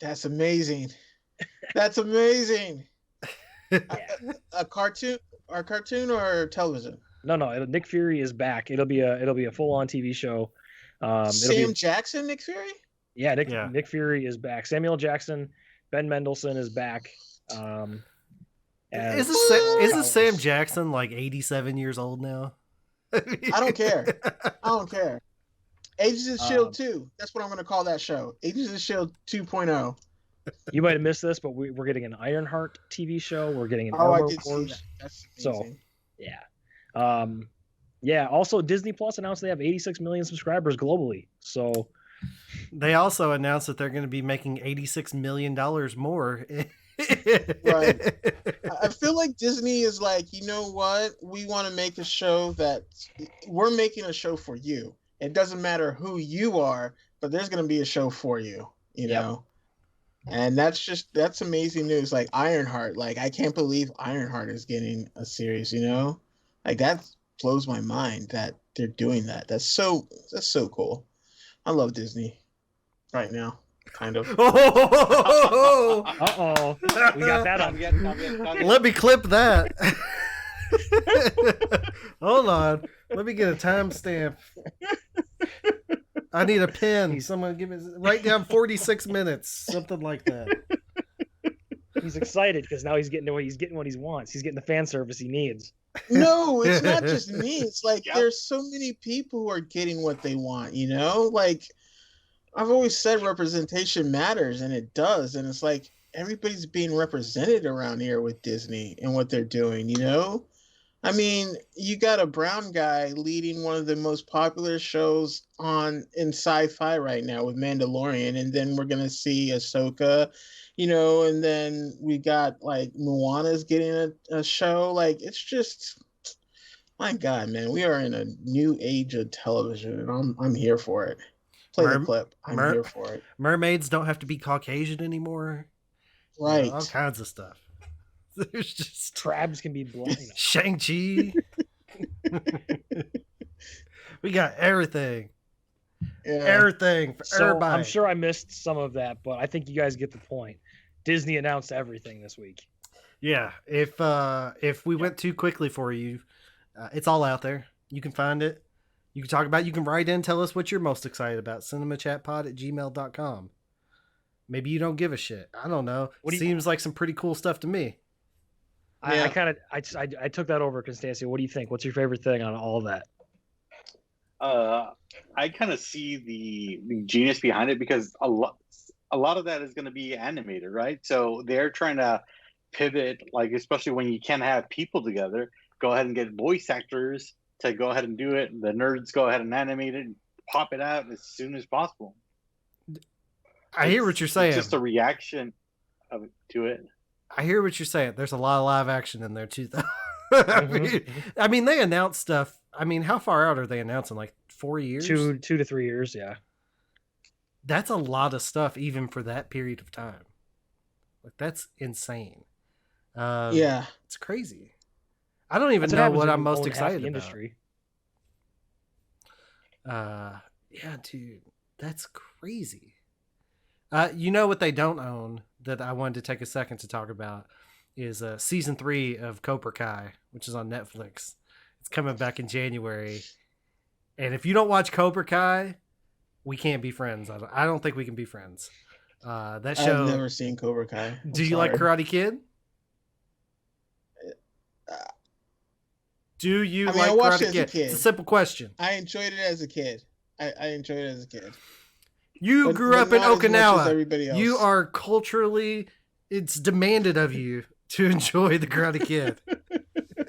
That's amazing. That's amazing. A cartoon or television? No. Nick Fury is back. It'll be a full-on TV show. Sam Jackson, Nick Fury? Yeah, Nick Fury is back. Samuel Jackson, Ben Mendelsohn is back. Isn't Sam Jackson like 87 years old now? I don't care. Agents of S.H.I.E.L.D. 2. That's what I'm going to call that show. Agents of S.H.I.E.L.D. 2.0. You might have missed this, but we're getting an Ironheart TV show. We're getting an I Armor did see Wars. that. That's amazing. So, yeah. Also, Disney Plus announced they have 86 million subscribers globally. So they also announced that they're going to be making $86 million more. Right. I feel like Disney is like, you know what? We want to make a show that we're making a show for you. It doesn't matter who you are, but there's going to be a show for you, you know? And that's amazing news. Like Ironheart, like I can't believe Ironheart is getting a series, you know? Like that blows my mind that they're doing that. That's so cool. I love Disney right now. Kind of. Uh-oh. We got that on. Let me clip that. Hold on. Let me get a timestamp. I need a pen. Someone give me write down 46 minutes, something like that. He's excited because now he's getting what he wants. He's getting the fan service he needs. No, it's not just me. It's like there's so many people who are getting what they want, you know? Like I've always said representation matters, and it does. And it's like everybody's being represented around here with Disney and what they're doing, you know? I mean, you got a brown guy leading one of the most popular shows in sci-fi right now with Mandalorian, and then we're going to see Ahsoka, you know, and then we got like Moana's getting a show. Like, it's just, my God, man, we are in a new age of television, and I'm here for it. Play the clip. I'm here for it. Mermaids don't have to be Caucasian anymore. Right. You know, all kinds of stuff. There's just crabs can be blind. Shang-Chi. We got everything. Yeah. Everything for everybody. I'm sure I missed some of that, but I think you guys get the point. Disney announced everything this week. Yeah. If we went too quickly for you, it's all out there. You can find it. You can talk about it. You can write in, tell us what you're most excited about. cinemachatpod@gmail.com. Maybe you don't give a shit. I don't know. Seems like some pretty cool stuff to me. I took that over, Constancio. What do you think? What's your favorite thing on all of that? I kind of see the genius behind it because a lot of that is going to be animated, right? So they're trying to pivot, like especially when you can't have people together, go ahead and get voice actors to go ahead and do it. The nerds go ahead and animate it and pop it out as soon as possible. I hear what you're saying. It's just a reaction to it. I hear what you're saying. There's a lot of live action in there too, though. I mean, they announced stuff. I mean, how far out are they announcing? Like 4 years? 2 to 3 years, yeah. That's a lot of stuff, even for that period of time. Like that's insane. Yeah, it's crazy. I don't even know what I'm most excited about. Industry. Yeah, dude, that's crazy. You know what they don't own that I wanted to take a second to talk about is season 3 of Cobra Kai, which is on Netflix. It's coming back in January. And if you don't watch Cobra Kai, we can't be friends. I don't think we can be friends. That show. I've never seen Cobra Kai. Do you like Karate Kid? Do you like Karate Kid? It's a simple question. I enjoyed it as a kid. I enjoyed it as a kid. You grew up in Okinawa. Everybody else. You are culturally, it's demanded of you to enjoy the Karate Kid.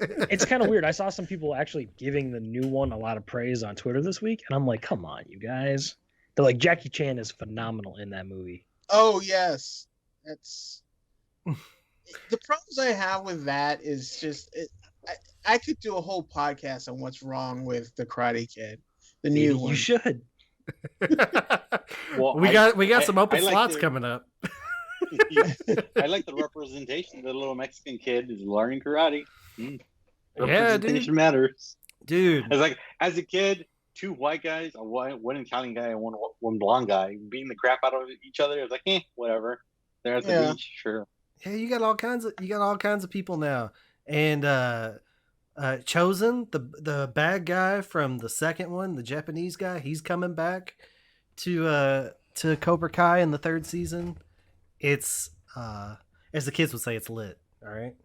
It's kind of weird. I saw some people actually giving the new one a lot of praise on Twitter this week, and I'm like, come on, you guys. They're like, Jackie Chan is phenomenal in that movie. Oh yes, that's the problems I have with that is just I could do a whole podcast on what's wrong with the Karate Kid, the new Maybe one. you should. Well, we got some open like slots coming up. I like the representation. The little Mexican kid is learning karate. dude. Representation matters, dude. It's like as a kid, two white guys, one Italian guy, and one blonde guy beating the crap out of each other. It's like, whatever. They're at the beach, sure. Yeah, you got all kinds of people now, and Chosen, the bad guy from the second one, the Japanese guy, he's coming back to Cobra Kai in the third season. It's as the kids would say, it's lit. All right.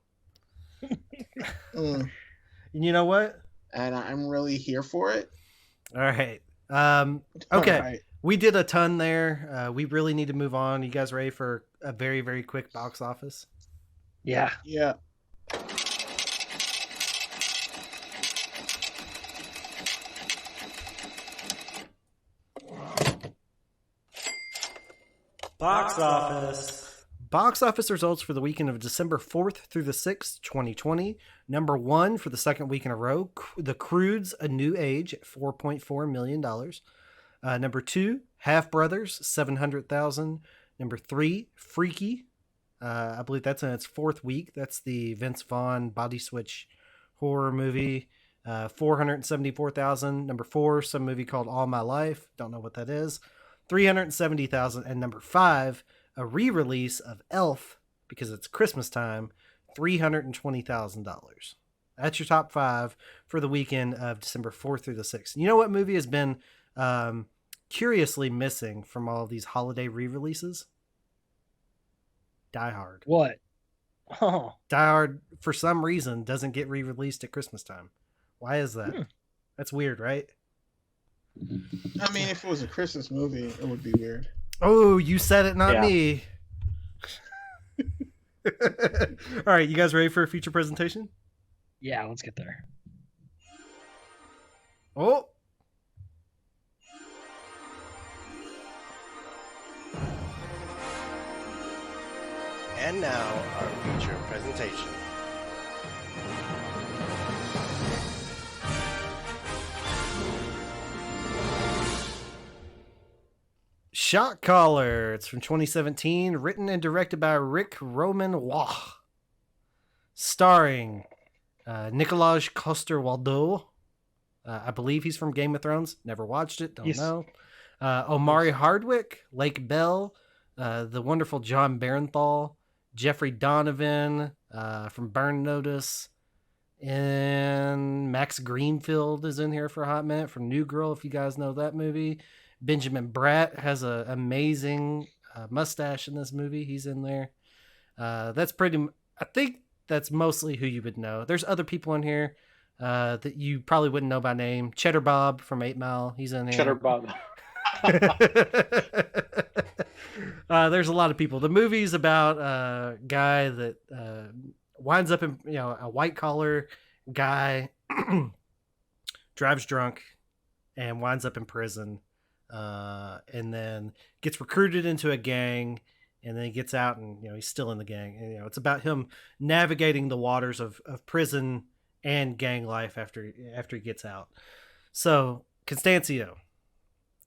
And you know what? And I'm really here for it. All right. Okay. All right. We did a ton there. We really need to move on. You guys ready for a very, very quick box office? Yeah. Yeah. Box office. Box office results for the weekend of December 4th through the 6th, 2020. Number 1 for the second week in a row, The Croods: A New Age at $4.4 million. Number 2, Half Brothers, $700,000. Number 3, Freaky. I believe that's in its 4th week. That's the Vince Vaughn body switch horror movie. $474,000. Number 4, some movie called All My Life. Don't know what that is. $370,000. And number 5, a re-release of Elf, because it's Christmas time, $320,000. That's your top 5 for the weekend of December 4th through the 6th. You know what movie has been curiously missing from all of these holiday re-releases? Die Hard. What? Oh. Die Hard, for some reason, doesn't get re-released at Christmas time. Why is that? That's weird, right? I mean, if it was a Christmas movie, it would be weird. Oh, you said it, not me. All right, you guys ready for a feature presentation? Yeah, let's get there. Oh. And now, our feature presentation. Shot Caller. It's from 2017, written and directed by Rick Roman Waugh. Starring Nicolas Coster-Waldau. I believe he's from Game of Thrones. Never watched it. Don't know. Omari Hardwick, Lake Bell, the wonderful John Barenthal, Jeffrey Donovan from Burn Notice, and Max Greenfield is in here for a hot minute from New Girl, if you guys know that movie. Benjamin Bratt has an amazing mustache in this movie. He's in there. I think that's mostly who you would know. There's other people in here that you probably wouldn't know by name. Cheddar Bob from 8 Mile. He's in here. Cheddar Bob. There's a lot of people. The movie's about a guy that winds up in, a white collar guy, drives drunk and winds up in prison. And then gets recruited into a gang, and then he gets out and, he's still in the gang. And, it's about him navigating the waters of prison and gang life after he gets out. So, Constancio,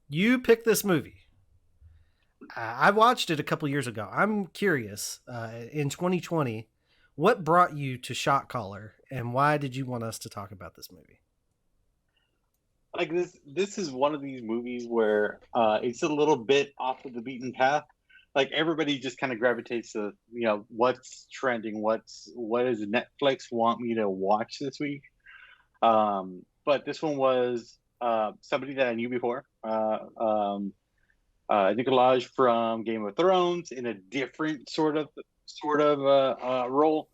you picked this movie. I watched it a couple years ago. I'm curious, in 2020, what brought you to Shot Caller, and why did you want us to talk about this movie? Like this is one of these movies where it's a little bit off of the beaten path. Like everybody just kind of gravitates to, what's trending, what does Netflix want me to watch this week? But this one was somebody that I knew before, Nicolas from Game of Thrones, in a different sort of role.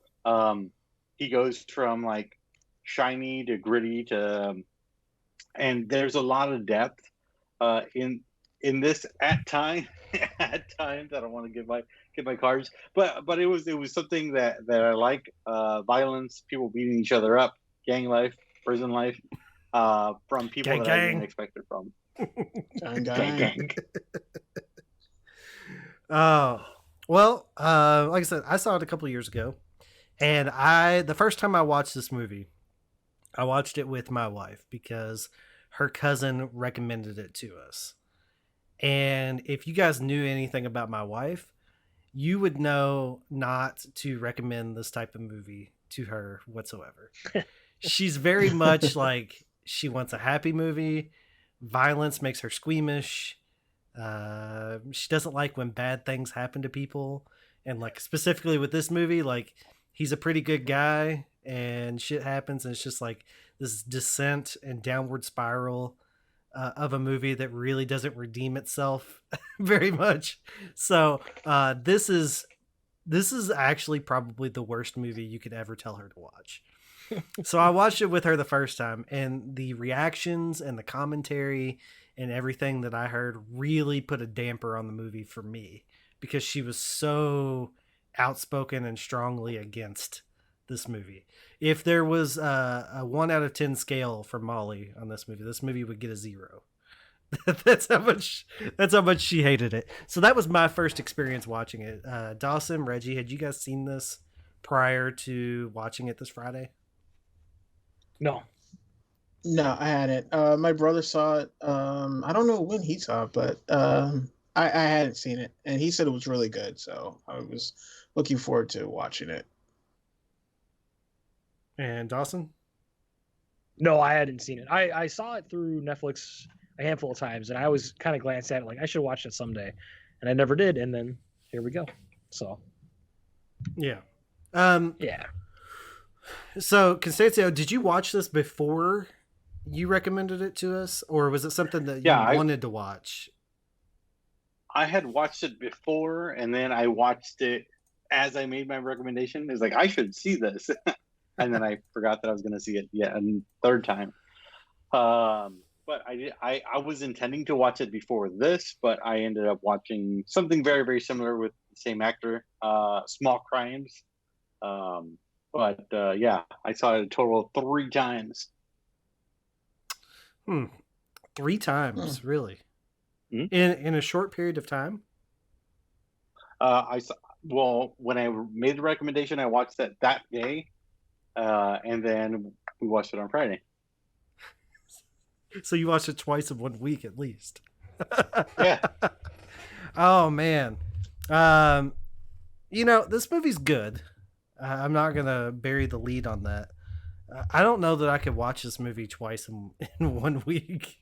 He goes from like shiny to gritty to and there's a lot of depth in this at time. at times. I don't want to give my cards, but it was something that I like. Violence, people beating each other up, gang life, prison life, from people Gang, that I gang. didn't expect it from. Gang, Gang, gang. Oh, well, like I said, I saw it a couple years ago, and the first time I watched this movie, I watched it with my wife because her cousin recommended it to us. And if you guys knew anything about my wife, you would know not to recommend this type of movie to her whatsoever. She's very much like, she wants a happy movie. Violence makes her squeamish. She doesn't like when bad things happen to people. And like specifically with this movie, like he's a pretty good guy and shit happens. And it's just like this descent and downward spiral of a movie that really doesn't redeem itself very much. So this is actually probably the worst movie you could ever tell her to watch. So I watched it with her the first time, and the reactions and the commentary and everything that I heard really put a damper on the movie for me, because she was so outspoken and strongly against this movie. If there was a 1 out of 10 scale for Molly on this movie would get a 0. That's how much she hated it. So that was my first experience watching it. Dawson, Reggie, had you guys seen this prior to watching it this Friday? No. No, I hadn't. My brother saw it. I don't know when he saw it, but I hadn't seen it, and he said it was really good. So I was looking forward to watching it. And Dawson? No, I hadn't seen it. I saw it through Netflix a handful of times, and I always kind of glanced at it like I should watch it someday, and I never did. And then here we go. So yeah. Yeah. So Constancio, did you watch this before you recommended it to us, or was it something that you wanted to watch? I had watched it before, and then I watched it as I made my recommendation. It's like, I should see this. And then I forgot that I was going to see it yet a third time. But I was intending to watch it before this, but I ended up watching something very, very similar with the same actor, Small Crimes. Yeah, I saw it a total of 3 times. 3 times, really? In a short period of time? When I made the recommendation, I watched it that day, and then we watched it on Friday. So you watched it twice in 1 week at least. Yeah. Oh man. This movie's good. I'm not gonna bury the lead on that. I don't know that I could watch this movie twice in 1 week.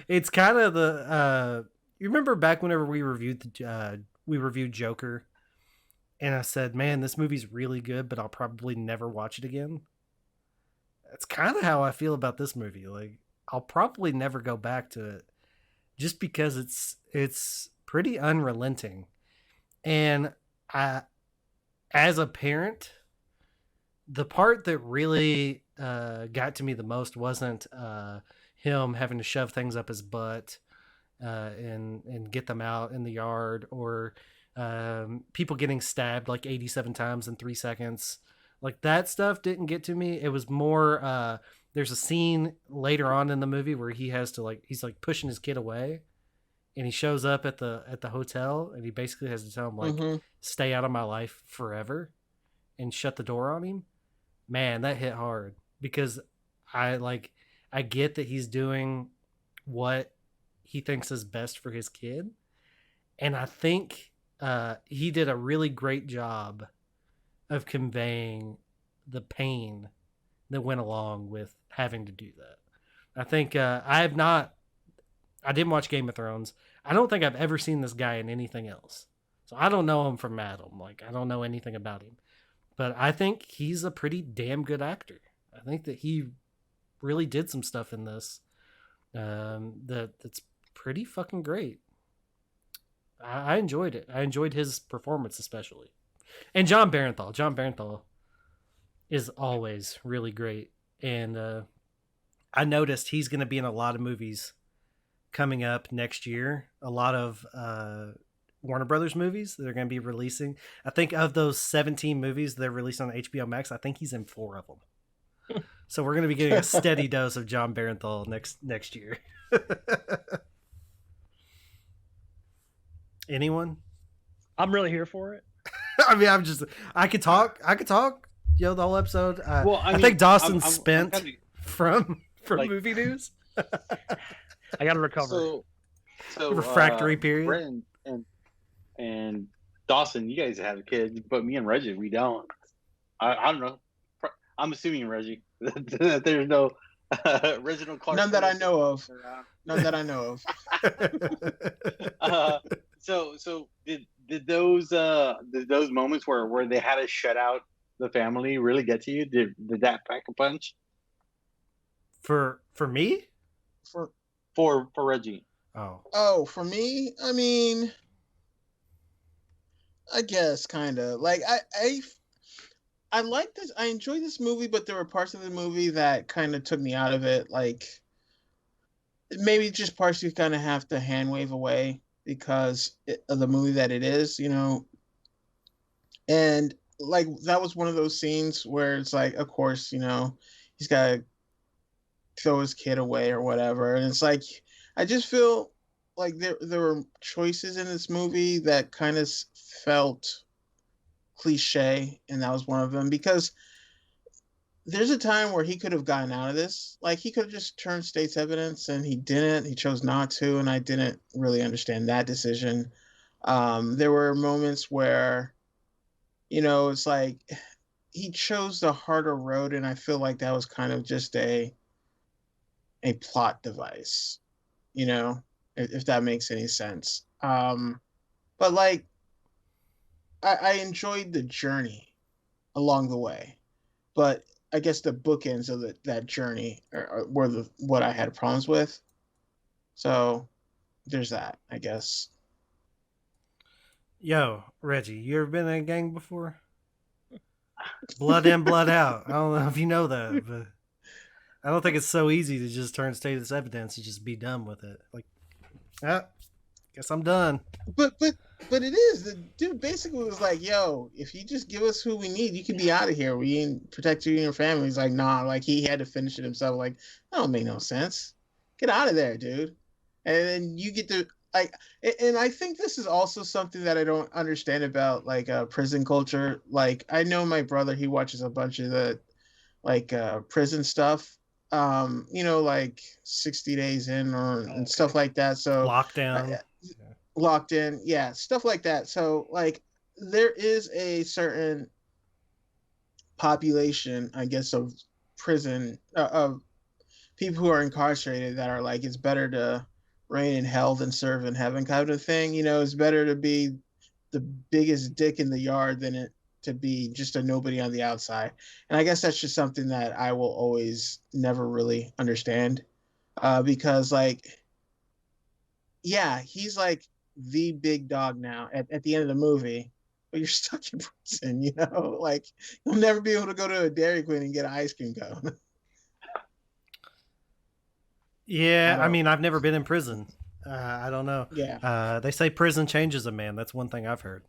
It's kind of the you remember back whenever we reviewed Joker, and I said, man, this movie's really good, but I'll probably never watch it again. That's kind of how I feel about this movie. Like, I'll probably never go back to it just because it's pretty unrelenting. And as a parent, the part that really got to me the most wasn't him having to shove things up his butt and get them out in the yard, or people getting stabbed like 87 times in 3 seconds. Like, that stuff didn't get to me. It was more there's a scene later on in the movie where he's pushing his kid away, and he shows up at the hotel, and he basically has to tell him stay out of my life forever and shut the door on him. Man, that hit hard, because I get that he's doing what he thinks is best for his kid, and I think he did a really great job of conveying the pain that went along with having to do that. I think I didn't watch Game of Thrones. I don't think I've ever seen this guy in anything else. So I don't know him from Adam. Like, I don't know anything about him. But I think he's a pretty damn good actor. I think that he really did some stuff in this that's pretty fucking great. I enjoyed it. I enjoyed his performance especially. And John Barenthal. John Barenthal is always really great. And I noticed he's going to be in a lot of movies coming up next year. A lot of Warner Brothers movies that are going to be releasing. I think of those 17 movies they're releasing on HBO Max, I think he's in 4 of them. So we're going to be getting a steady dose of John Barenthal next year. Anyone? I'm really here for it. I mean, I could talk, the whole episode. Well, I mean, think Dawson's I'm spent kinda, from like, movie news. I got to recover. So refractory period. Brent and Dawson, you guys have kids, but me and Reggie, we don't. I don't know. I'm assuming Reggie that there's no original Clark. None that I know of. None that I know of. So did those moments where they had to shut out the family really get to you? Did that pack a punch? For me? For Reggie. Oh, for me? I mean, I guess kind of. Like I like this. I enjoyed this movie, but there were parts of the movie that kind of took me out of it. Like maybe just parts you kind of have to hand wave away because of the movie that it is, you know. And like that was one of those scenes where it's like, of course, you know, he's got to throw his kid away or whatever, and it's like I just feel like there were choices in this movie that kind of felt cliche, and that was one of them, because there's a time where he could have gotten out of this. Like he could have just turned state's evidence, and he didn't. He chose not to, and I didn't really understand that decision. There were moments where, you know, it's like he chose the harder road, and I feel like that was kind of just a plot device, you know, if that makes any sense. But like I enjoyed the journey along the way, but I guess the bookends of that journey were what I had problems with. So there's that, I guess. Yo, Reggie, you ever been in a gang before? Blood in, blood out. I don't know if you know that, but I don't think it's so easy to just turn status evidence and just be done with it. Like, guess I'm done. But it is. The dude basically was like, yo, if you just give us who we need, you can be out of here. We can protect you and your family. He's like, nah, like he had to finish it himself. Like, that don't make no sense. Get out of there, dude. And then you get to like, and I think this is also something that I don't understand about like prison culture. Like, I know my brother, he watches a bunch of the like prison stuff. You know, like 60 Days In and stuff like that. So Lockdown. Locked In, yeah, stuff like that. So like there is a certain population, I guess, of prison of people who are incarcerated that are like, it's better to reign in hell than serve in heaven kind of thing. You know, it's better to be the biggest dick in the yard than it to be just a nobody on the outside. And I guess that's just something that I will always never really understand, because like, yeah, he's like the big dog now at the end of the movie, but you're stuck in prison, you know, like you'll never be able to go to a Dairy Queen and get an ice cream cone. Yeah, I mean, I've never been in prison. I don't know. Yeah. They say prison changes a man. That's one thing I've heard.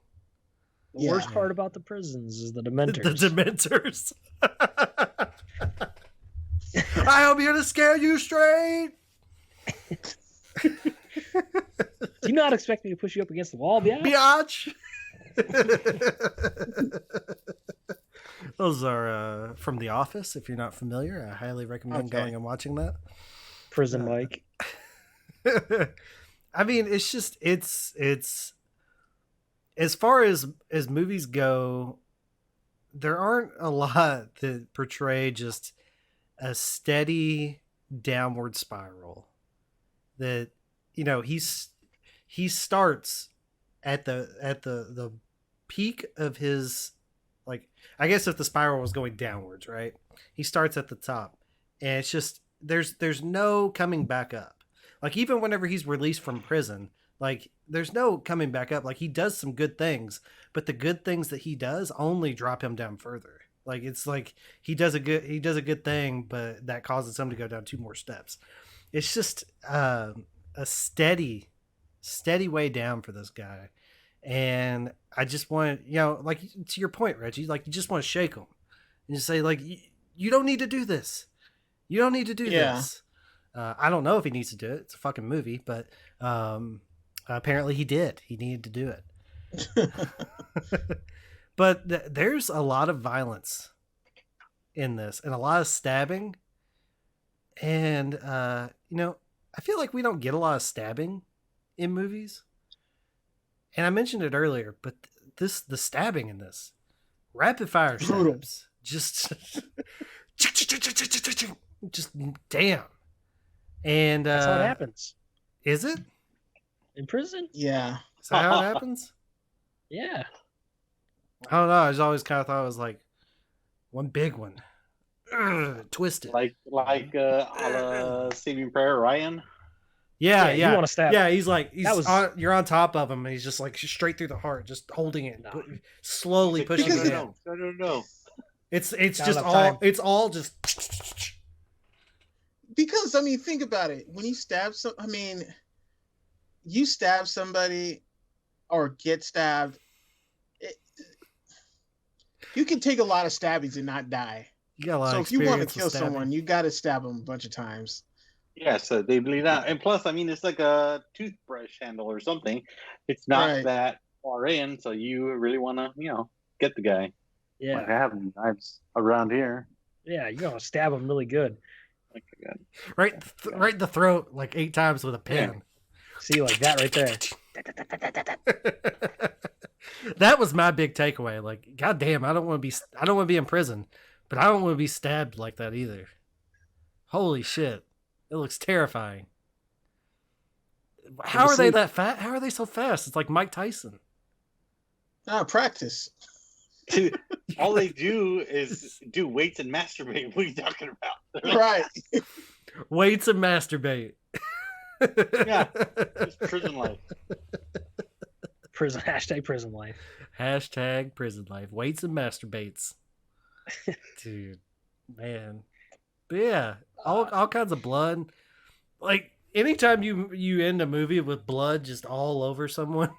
The worst part about the prisons is the Dementors. The Dementors. I am here to scare you straight. Do you not expect me to push you up against the wall, biatch? Those are from The Office. If you're not familiar, I highly recommend going and watching that. Prison Mike. I mean, it's just it's as far as movies go, there aren't a lot that portray just a steady downward spiral. That, you know, he starts at the peak of his, like, I guess if the spiral was going downwards, right? He starts at the top, and it's just there's no coming back up. Like, even whenever he's released from prison, like, there's no coming back up. Like, he does some good things, but the good things that he does only drop him down further. Like, it's like he does a good thing, but that causes him to go down 2 more steps. It's just a steady way down for this guy. And I just want, like to your point, Reggie, like you just want to shake him and just say like, you don't need to do this. You don't need to do this. I don't know if he needs to do it. It's a fucking movie, but apparently he did. He needed to do it. But there's a lot of violence in this and a lot of stabbing. And, I feel like we don't get a lot of stabbing in movies. And I mentioned it earlier, but the stabbing in this, rapid fire stabs, just damn. And that's how it happens. Is it? In prison? Yeah. Is that how it happens? Yeah. I don't know. I just always kind of thought it was like one big one. Twisted. Like a la Saving Private Ryan. Yeah. You want to stab. Yeah, he's like you're on top of him, and he's just like straight through the heart, just holding it, slowly pushing it in. No. It's just all it's all just because I mean, think about it. When you stab you stab somebody or get stabbed. You can take a lot of stabbings and not die. You got a lot so of if you want to experience kill with stabbing. someone, you got to stab them a bunch of times. Yeah, so they bleed out. And plus, I mean, it's like a toothbrush handle or something. It's not that far in, so you really want to, get the guy. Yeah. Like I have knives around here. Yeah, you gotta stab him really good. Like God. Right in the throat like 8 times with a pin. Yeah. See, like that right there. That was my big takeaway. Like, goddamn, I don't want to be in prison, but I don't want to be stabbed like that either. Holy shit. It looks terrifying. How are they that fat? How are they so fast? It's like Mike Tyson. Practice. Dude, all they do is do weights and masturbate. What are you talking about? Right. Weights and masturbate. Yeah. Just prison life. Hashtag prison life. Hashtag prison life. Weights and masturbates. Dude. Man. But yeah, all kinds of blood. Like anytime you end a movie with blood just all over someone.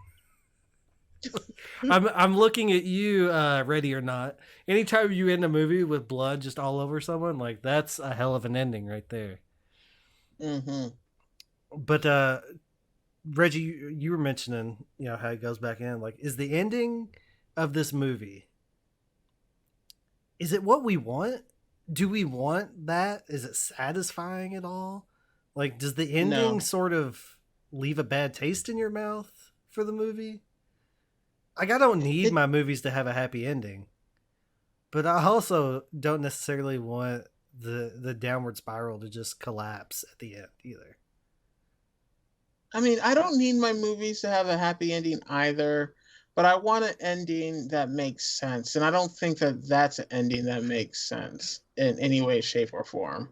I'm looking at you, Ready or Not. Anytime you end a movie with blood just all over someone, like that's a hell of an ending right there. Mm-hmm. But Reggie, you were mentioning, how it goes back in. Like, is the ending of this movie? Is it what we want? Do we want that? Is it satisfying at all? Like, does the ending sort of leave a bad taste in your mouth for the movie? Like, I don't need my movies to have a happy ending, but I also don't necessarily want the downward spiral to just collapse at the end either. I mean, I don't need my movies to have a happy ending either, but I want an ending that makes sense. And I don't think that that's an ending that makes sense in any way, shape, or form.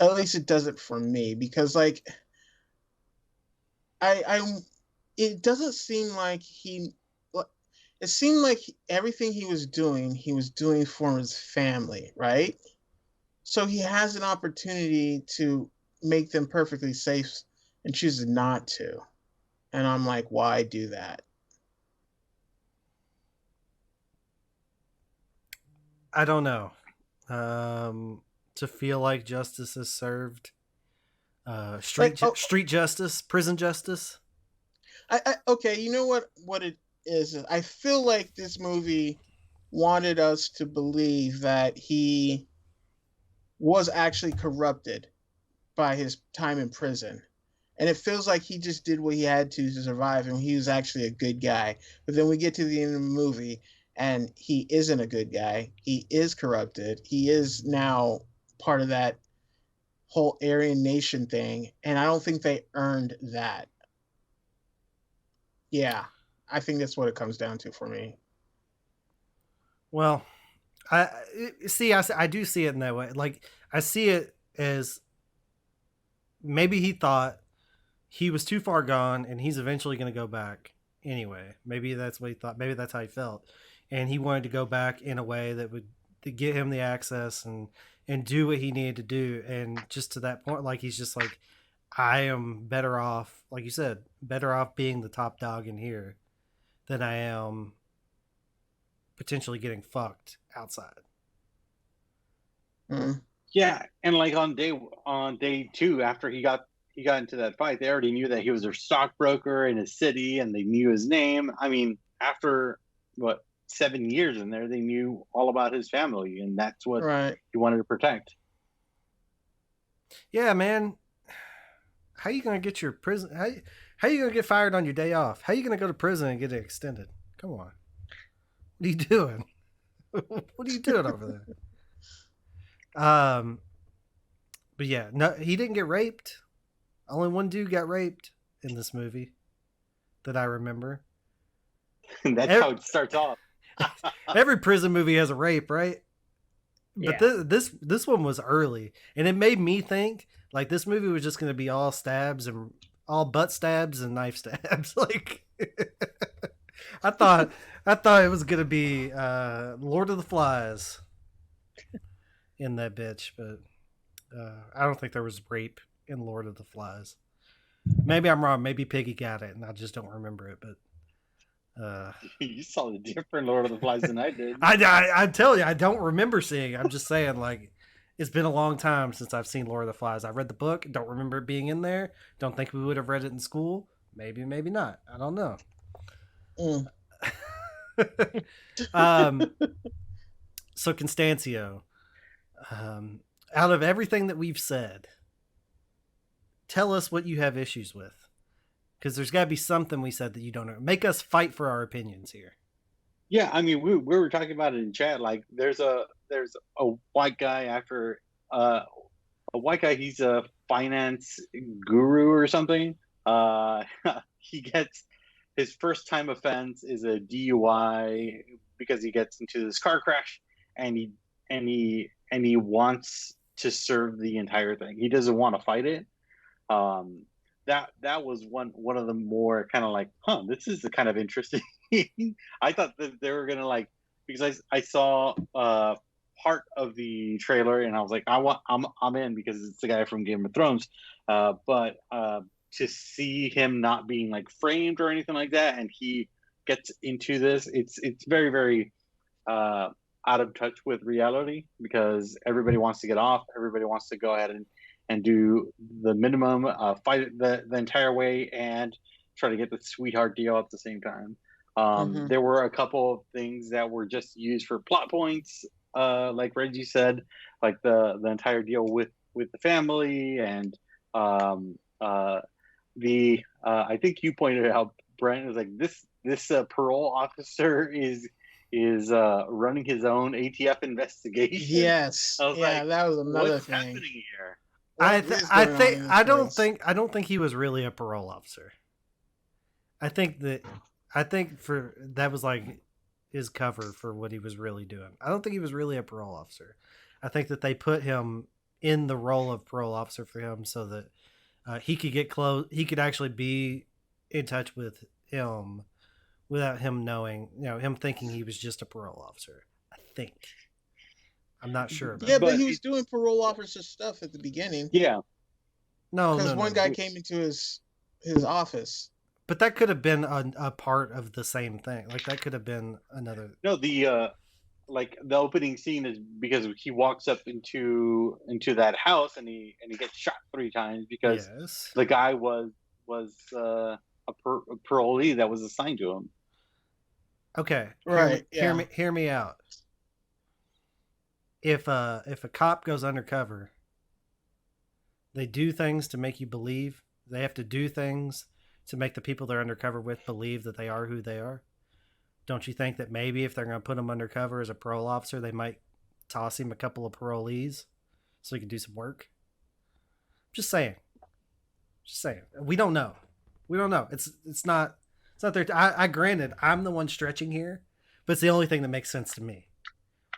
At least it doesn't for me, because like it doesn't seem like it seemed like everything he was doing for his family, right? So he has an opportunity to make them perfectly safe and chooses not to. And I'm like, why do that? I don't know. To feel like justice is served. Street justice, prison justice. Okay, you know what it is? I feel like this movie wanted us to believe that he was actually corrupted by his time in prison. And it feels like he just did what he had to survive, and he was actually a good guy. But then we get to the end of the movie, and he isn't a good guy. He is corrupted. He is now part of that whole Aryan nation thing, and I don't think they earned that. Yeah, I think that's what it comes down to for me. Well, I do see it in that way. Like, I see it as maybe he thought he was too far gone and he's eventually going to go back anyway. Maybe that's what he thought. Maybe that's how he felt. And he wanted to go back in a way that would get him the access and do what he needed to do. And just to that point, like, he's just like, I am better off, like you said, better off being the top dog in here than I am potentially getting fucked outside. Yeah, and like on day 2, after he got into that fight, they already knew that he was their stockbroker in his city, and they knew his name. I mean, after what 7 years in there, they knew all about his family, and that's what he wanted to protect. Yeah, man. How you gonna get your prison? How you gonna get fired on your day off? How you gonna go to prison and get it extended? Come on. What are you doing? What are you doing over there? But yeah, no, he didn't get raped. Only one dude got raped in this movie that I remember. That's how it starts off. Every prison movie has a rape, right? But Yeah. this one was early, and it made me think like this movie was just going to be all stabs and all butt stabs and knife stabs. Like I thought it was going to be Lord of the Flies in that bitch, but I don't think there was rape in Lord of the Flies. Maybe I'm wrong. Maybe Piggy got it, and I just don't remember it. But you saw the different Lord of the Flies than I did. I tell you, I don't remember seeing it. I'm just saying, like, it's been a long time since I've seen Lord of the Flies. I read the book, don't remember it being in there. Don't think we would have read it in school. Maybe, maybe not. I don't know. So Constancio, out of everything that we've said, tell us what you have issues with. Because there's got to be something we said that you don't know. Make us fight for our opinions here. Yeah, I mean, we were talking about it in chat. Like, there's a white guy after a white guy. He's a finance guru or something. He gets his first time offense is a DUI because he gets into this car crash, and he wants to serve the entire thing. He doesn't want to fight it. That was one of the more kind of like, this is kind of interesting. I thought that they were gonna like, because I saw part of the trailer and I was like, I'm in because it's the guy from Game of Thrones. But to see him not being like framed or anything like that, and he gets into this, it's very, very out of touch with reality, because everybody wants to get off, everybody wants to go ahead and do the minimum, fight it the entire way, and try to get the sweetheart deal at the same time. There were a couple of things that were just used for plot points, like Reggie said, like the entire deal with the family, and I think you pointed out, Brent, was like this parole officer is running his own ATF investigation. Yes, I was like, that was another what's thing. happening here? I don't think he was really a parole officer. I think that was like his cover for what he was really doing. I don't think he was really a parole officer. I think that they put him in the role of parole officer for him so that he could get close. He could actually be in touch with him without him knowing, him thinking he was just a parole officer. I think. I'm not sure. Yeah, but he was doing parole officer stuff at the beginning. Yeah. No, because one guy came into his office. But that could have been a part of the same thing. Like that could have been another. No, the like the opening scene is because he walks up into that house and he gets shot 3 times because the guy was a parolee that was assigned to him. Okay, right. Hear me out. If a cop goes undercover, they do things to make you believe. They have to do things to make the people they're undercover with believe that they are who they are. Don't you think that maybe if they're going to put him undercover as a parole officer, they might toss him a couple of parolees so he can do some work? Just saying. We don't know. It's not there. I granted, I'm the one stretching here, but it's the only thing that makes sense to me.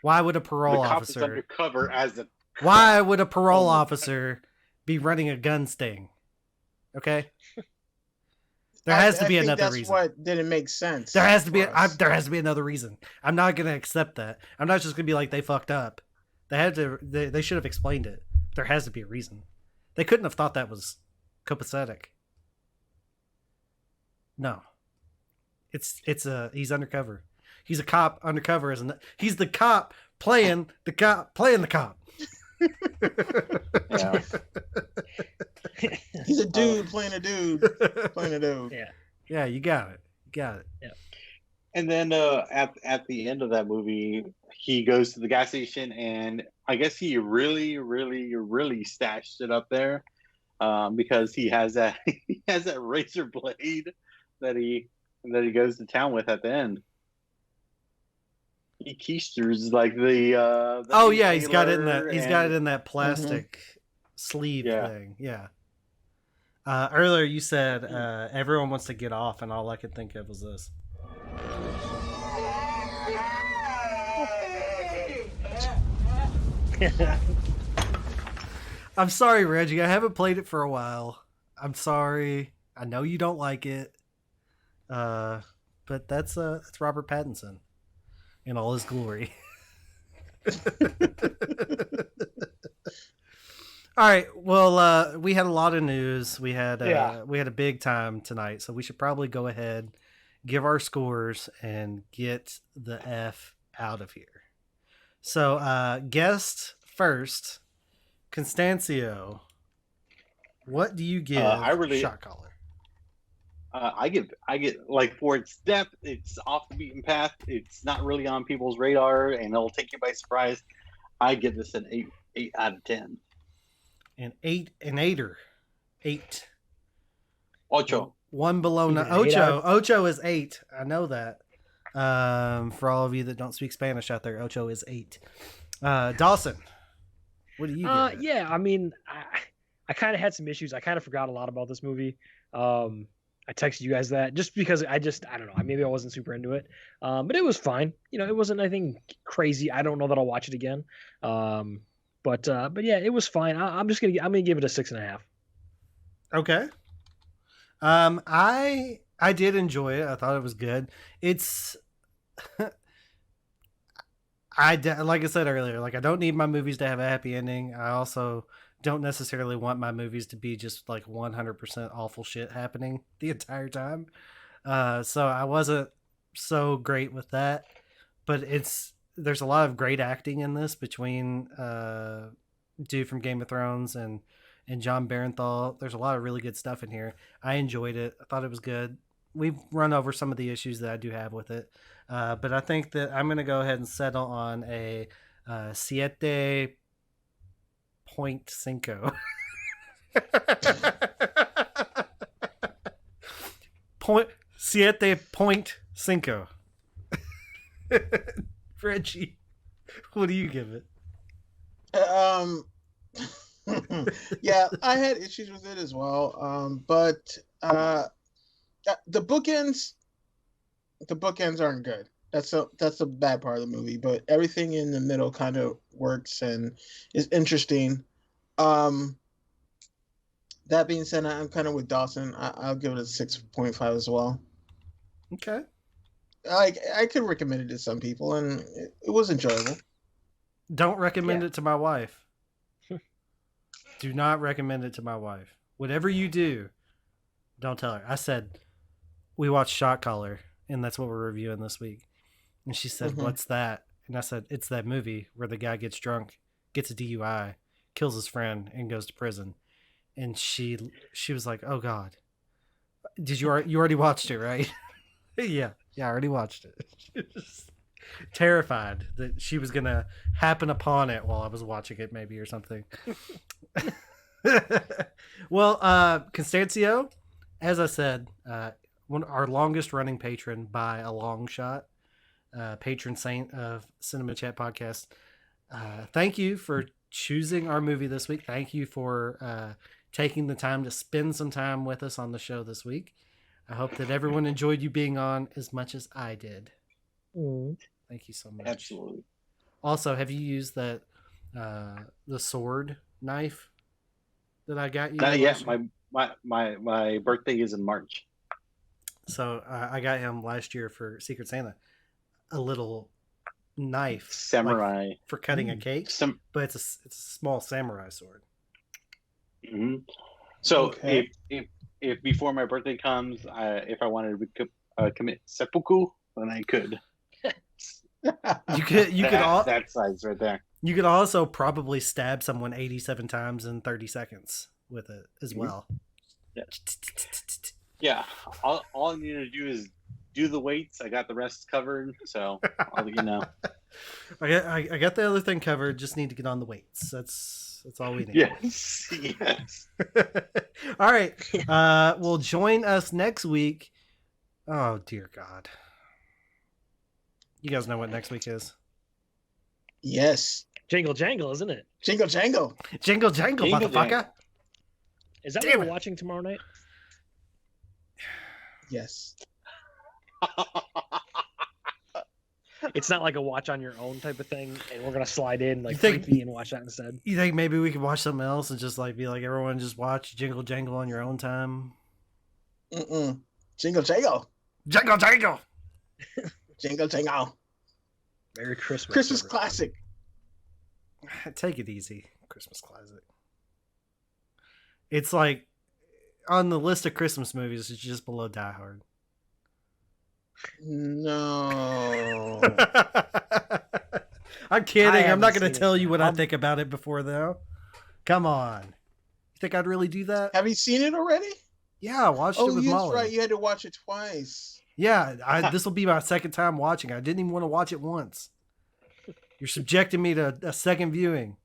Why would a parole officer undercover as a Why would a parole officer be running a gun sting? Okay? There has to be another reason. That's what didn't make sense. There has to be another reason. I'm not going to accept that. I'm not just going to be like they fucked up. They should have explained it. There has to be a reason. They couldn't have thought that was Copacetic. No. He's undercover. He's a cop undercover, isn't it? He's the cop playing the cop. Yeah. He's a dude playing a dude. Yeah. Yeah, you got it. Yeah. And then at the end of that movie, he goes to the gas station, and I guess he really, really, really stashed it up there, because he has that razor blade that he goes to town with at the end. He keisters like the oh yeah, he's got it in inhaler that plastic sleeve thing. Yeah. Earlier you said everyone wants to get off, and all I could think of was this. I'm sorry, Reggie. I haven't played it for a while. I'm sorry. I know you don't like it. But that's Robert Pattinson in all his glory. All right. Well, we had a lot of news. We had a big time tonight, so we should probably go ahead, give our scores, and get the F out of here. So, guest first, Constancio. What do you give Shot Caller? I get like, for its depth, it's off the beaten path. It's not really on people's radar, and it'll take you by surprise. I give this an 8 out of 10. An 8. 8. Ocho. One below nine. Ocho is 8. I know that. For all of you that don't speak Spanish out there, Ocho is 8. Dawson, what do you give it? Yeah, I mean, I kind of had some issues. I kind of forgot a lot about this movie. I texted you guys that just because I don't know. Maybe I wasn't super into it. But it was fine. It wasn't anything crazy. I don't know that I'll watch it again. But yeah, it was fine. I'm gonna give it a 6.5. Okay. I did enjoy it. I thought it was good. It's like I said earlier, like, I don't need my movies to have a happy ending. I also don't necessarily want my movies to be just like 100% awful shit happening the entire time. So I wasn't so great with that, but there's a lot of great acting in this between dude from Game of Thrones and John Barenthal. There's a lot of really good stuff in here. I enjoyed it. I thought it was good. We've run over some of the issues that I do have with it. But I think that I'm going to go ahead and settle on a 7.5. 7.5. Reggie, what do you give it? Yeah, I had issues with it as well. But the bookends aren't good. That's a bad part of the movie, but everything in the middle kind of works and is interesting. That being said, I'm kind of with Dawson. I'll give it a 6.5 as well. Okay. I could recommend it to some people, and it was enjoyable. Don't recommend it to my wife. Do not recommend it to my wife. Whatever you do, don't tell her. I said, we watched Shot Caller, and that's what we're reviewing this week. And she said, what's that? And I said, it's that movie where the guy gets drunk, gets a DUI, kills his friend, and goes to prison. And she was like, oh God, you already watched it, right? Yeah, I already watched it. She was terrified that she was going to happen upon it while I was watching it, maybe, or something. Well, Constancio, as I said, our longest running patron by a long shot, patron saint of Cinema Chat Podcast. Thank you for choosing our movie this week. Thank you for taking the time to spend some time with us on the show this week. I hope that everyone enjoyed you being on as much as I did. Thank you so much. Absolutely. Also, have you used that the sword knife that I got you? Not yet. My birthday is in March. So I got him last year for Secret Santa a little knife, samurai, like, for cutting a cake, but it's a small samurai sword. Mm-hmm. So Okay. if before my birthday comes, if I wanted to commit seppuku, then I could. You could that size right there. You could also probably stab someone 87 times in 30 seconds with it as well. Yeah. Yeah. All I need to do is do the weights. I got the rest covered, so I'll let you know. I got the other thing covered. Just need to get on the weights. That's all we need. Yes. Yes. All right. Well, join us next week. Oh dear God. You guys know what next week is? Yes. Jingle Jangle, isn't it? Jingle Jangle. Jingle Jangle, motherfucker. Jangle. Is that Damn what it. we're watching tomorrow night? Yes. It's not like a watch on your own type of thing, and we're gonna slide in like You think- creepy and watch that instead. You think maybe we could watch something else and just like be like everyone just watch Jingle Jangle on your own time? Mm-mm. Jingle Jangle. Jingle Jangle. Jingle Jangle. Merry Christmas. Christmas everybody. classic. Take it easy. Christmas classic. It's like on the list of Christmas movies, it's just below Die Hard. No. I'm kidding. I'm haven't not going to seen tell it. you what I think about it before, though. Come on. You think I'd really do that? Have you seen it already? Yeah, I watched it Oh, with yes, Molly. right. You had to watch it twice. Yeah, this will be my second time watching. I didn't even want to watch it once. You're subjecting me to a second viewing.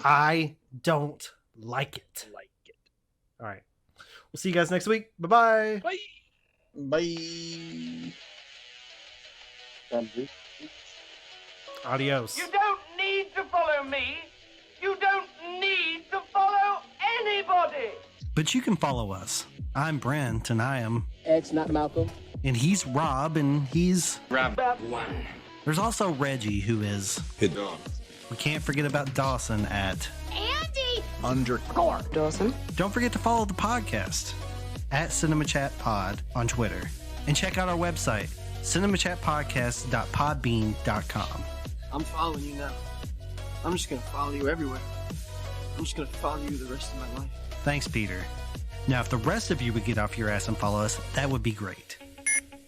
I don't like it. All right. We'll see you guys next week. Bye-bye. Bye. Bye. Adios. You don't need to follow me. You don't need to follow anybody. But you can follow us. I'm Brent, and I am... Ed's not Malcolm. And he's Rob, and he's... Rob 1. There's also Reggie, who is... Hit on. We can't forget about Dawson at... Andy! Underscore. Dawson. Don't forget to follow the podcast at CinemaChatPod on Twitter. And check out our website, cinemachatpodcast.podbean.com. I'm following you now. I'm just gonna follow you everywhere. I'm just gonna follow you the rest of my life. Thanks, Peter. Now, if the rest of you would get off your ass and follow us, that would be great.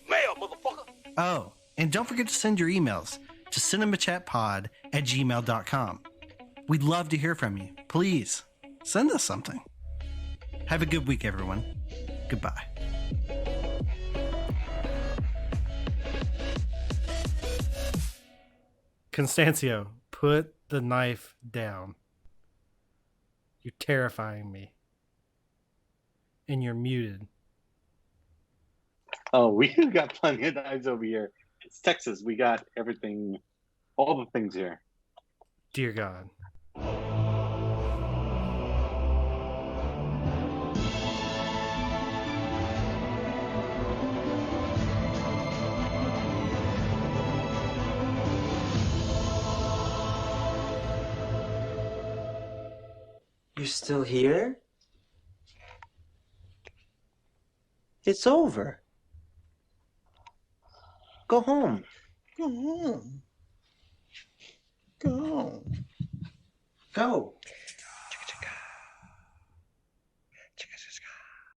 Mail, motherfucker! Oh, and don't forget to send your emails to cinemachatpod@gmail.com. We'd love to hear from you. Please, send us something. Have a good week, everyone. Goodbye. Constancio, put the knife down. You're terrifying me. And you're muted. Oh, we got plenty of knives over here. It's Texas. We got everything, all the things here. Dear God. You're still here? It's over. Go home. Go home. Go home. Go.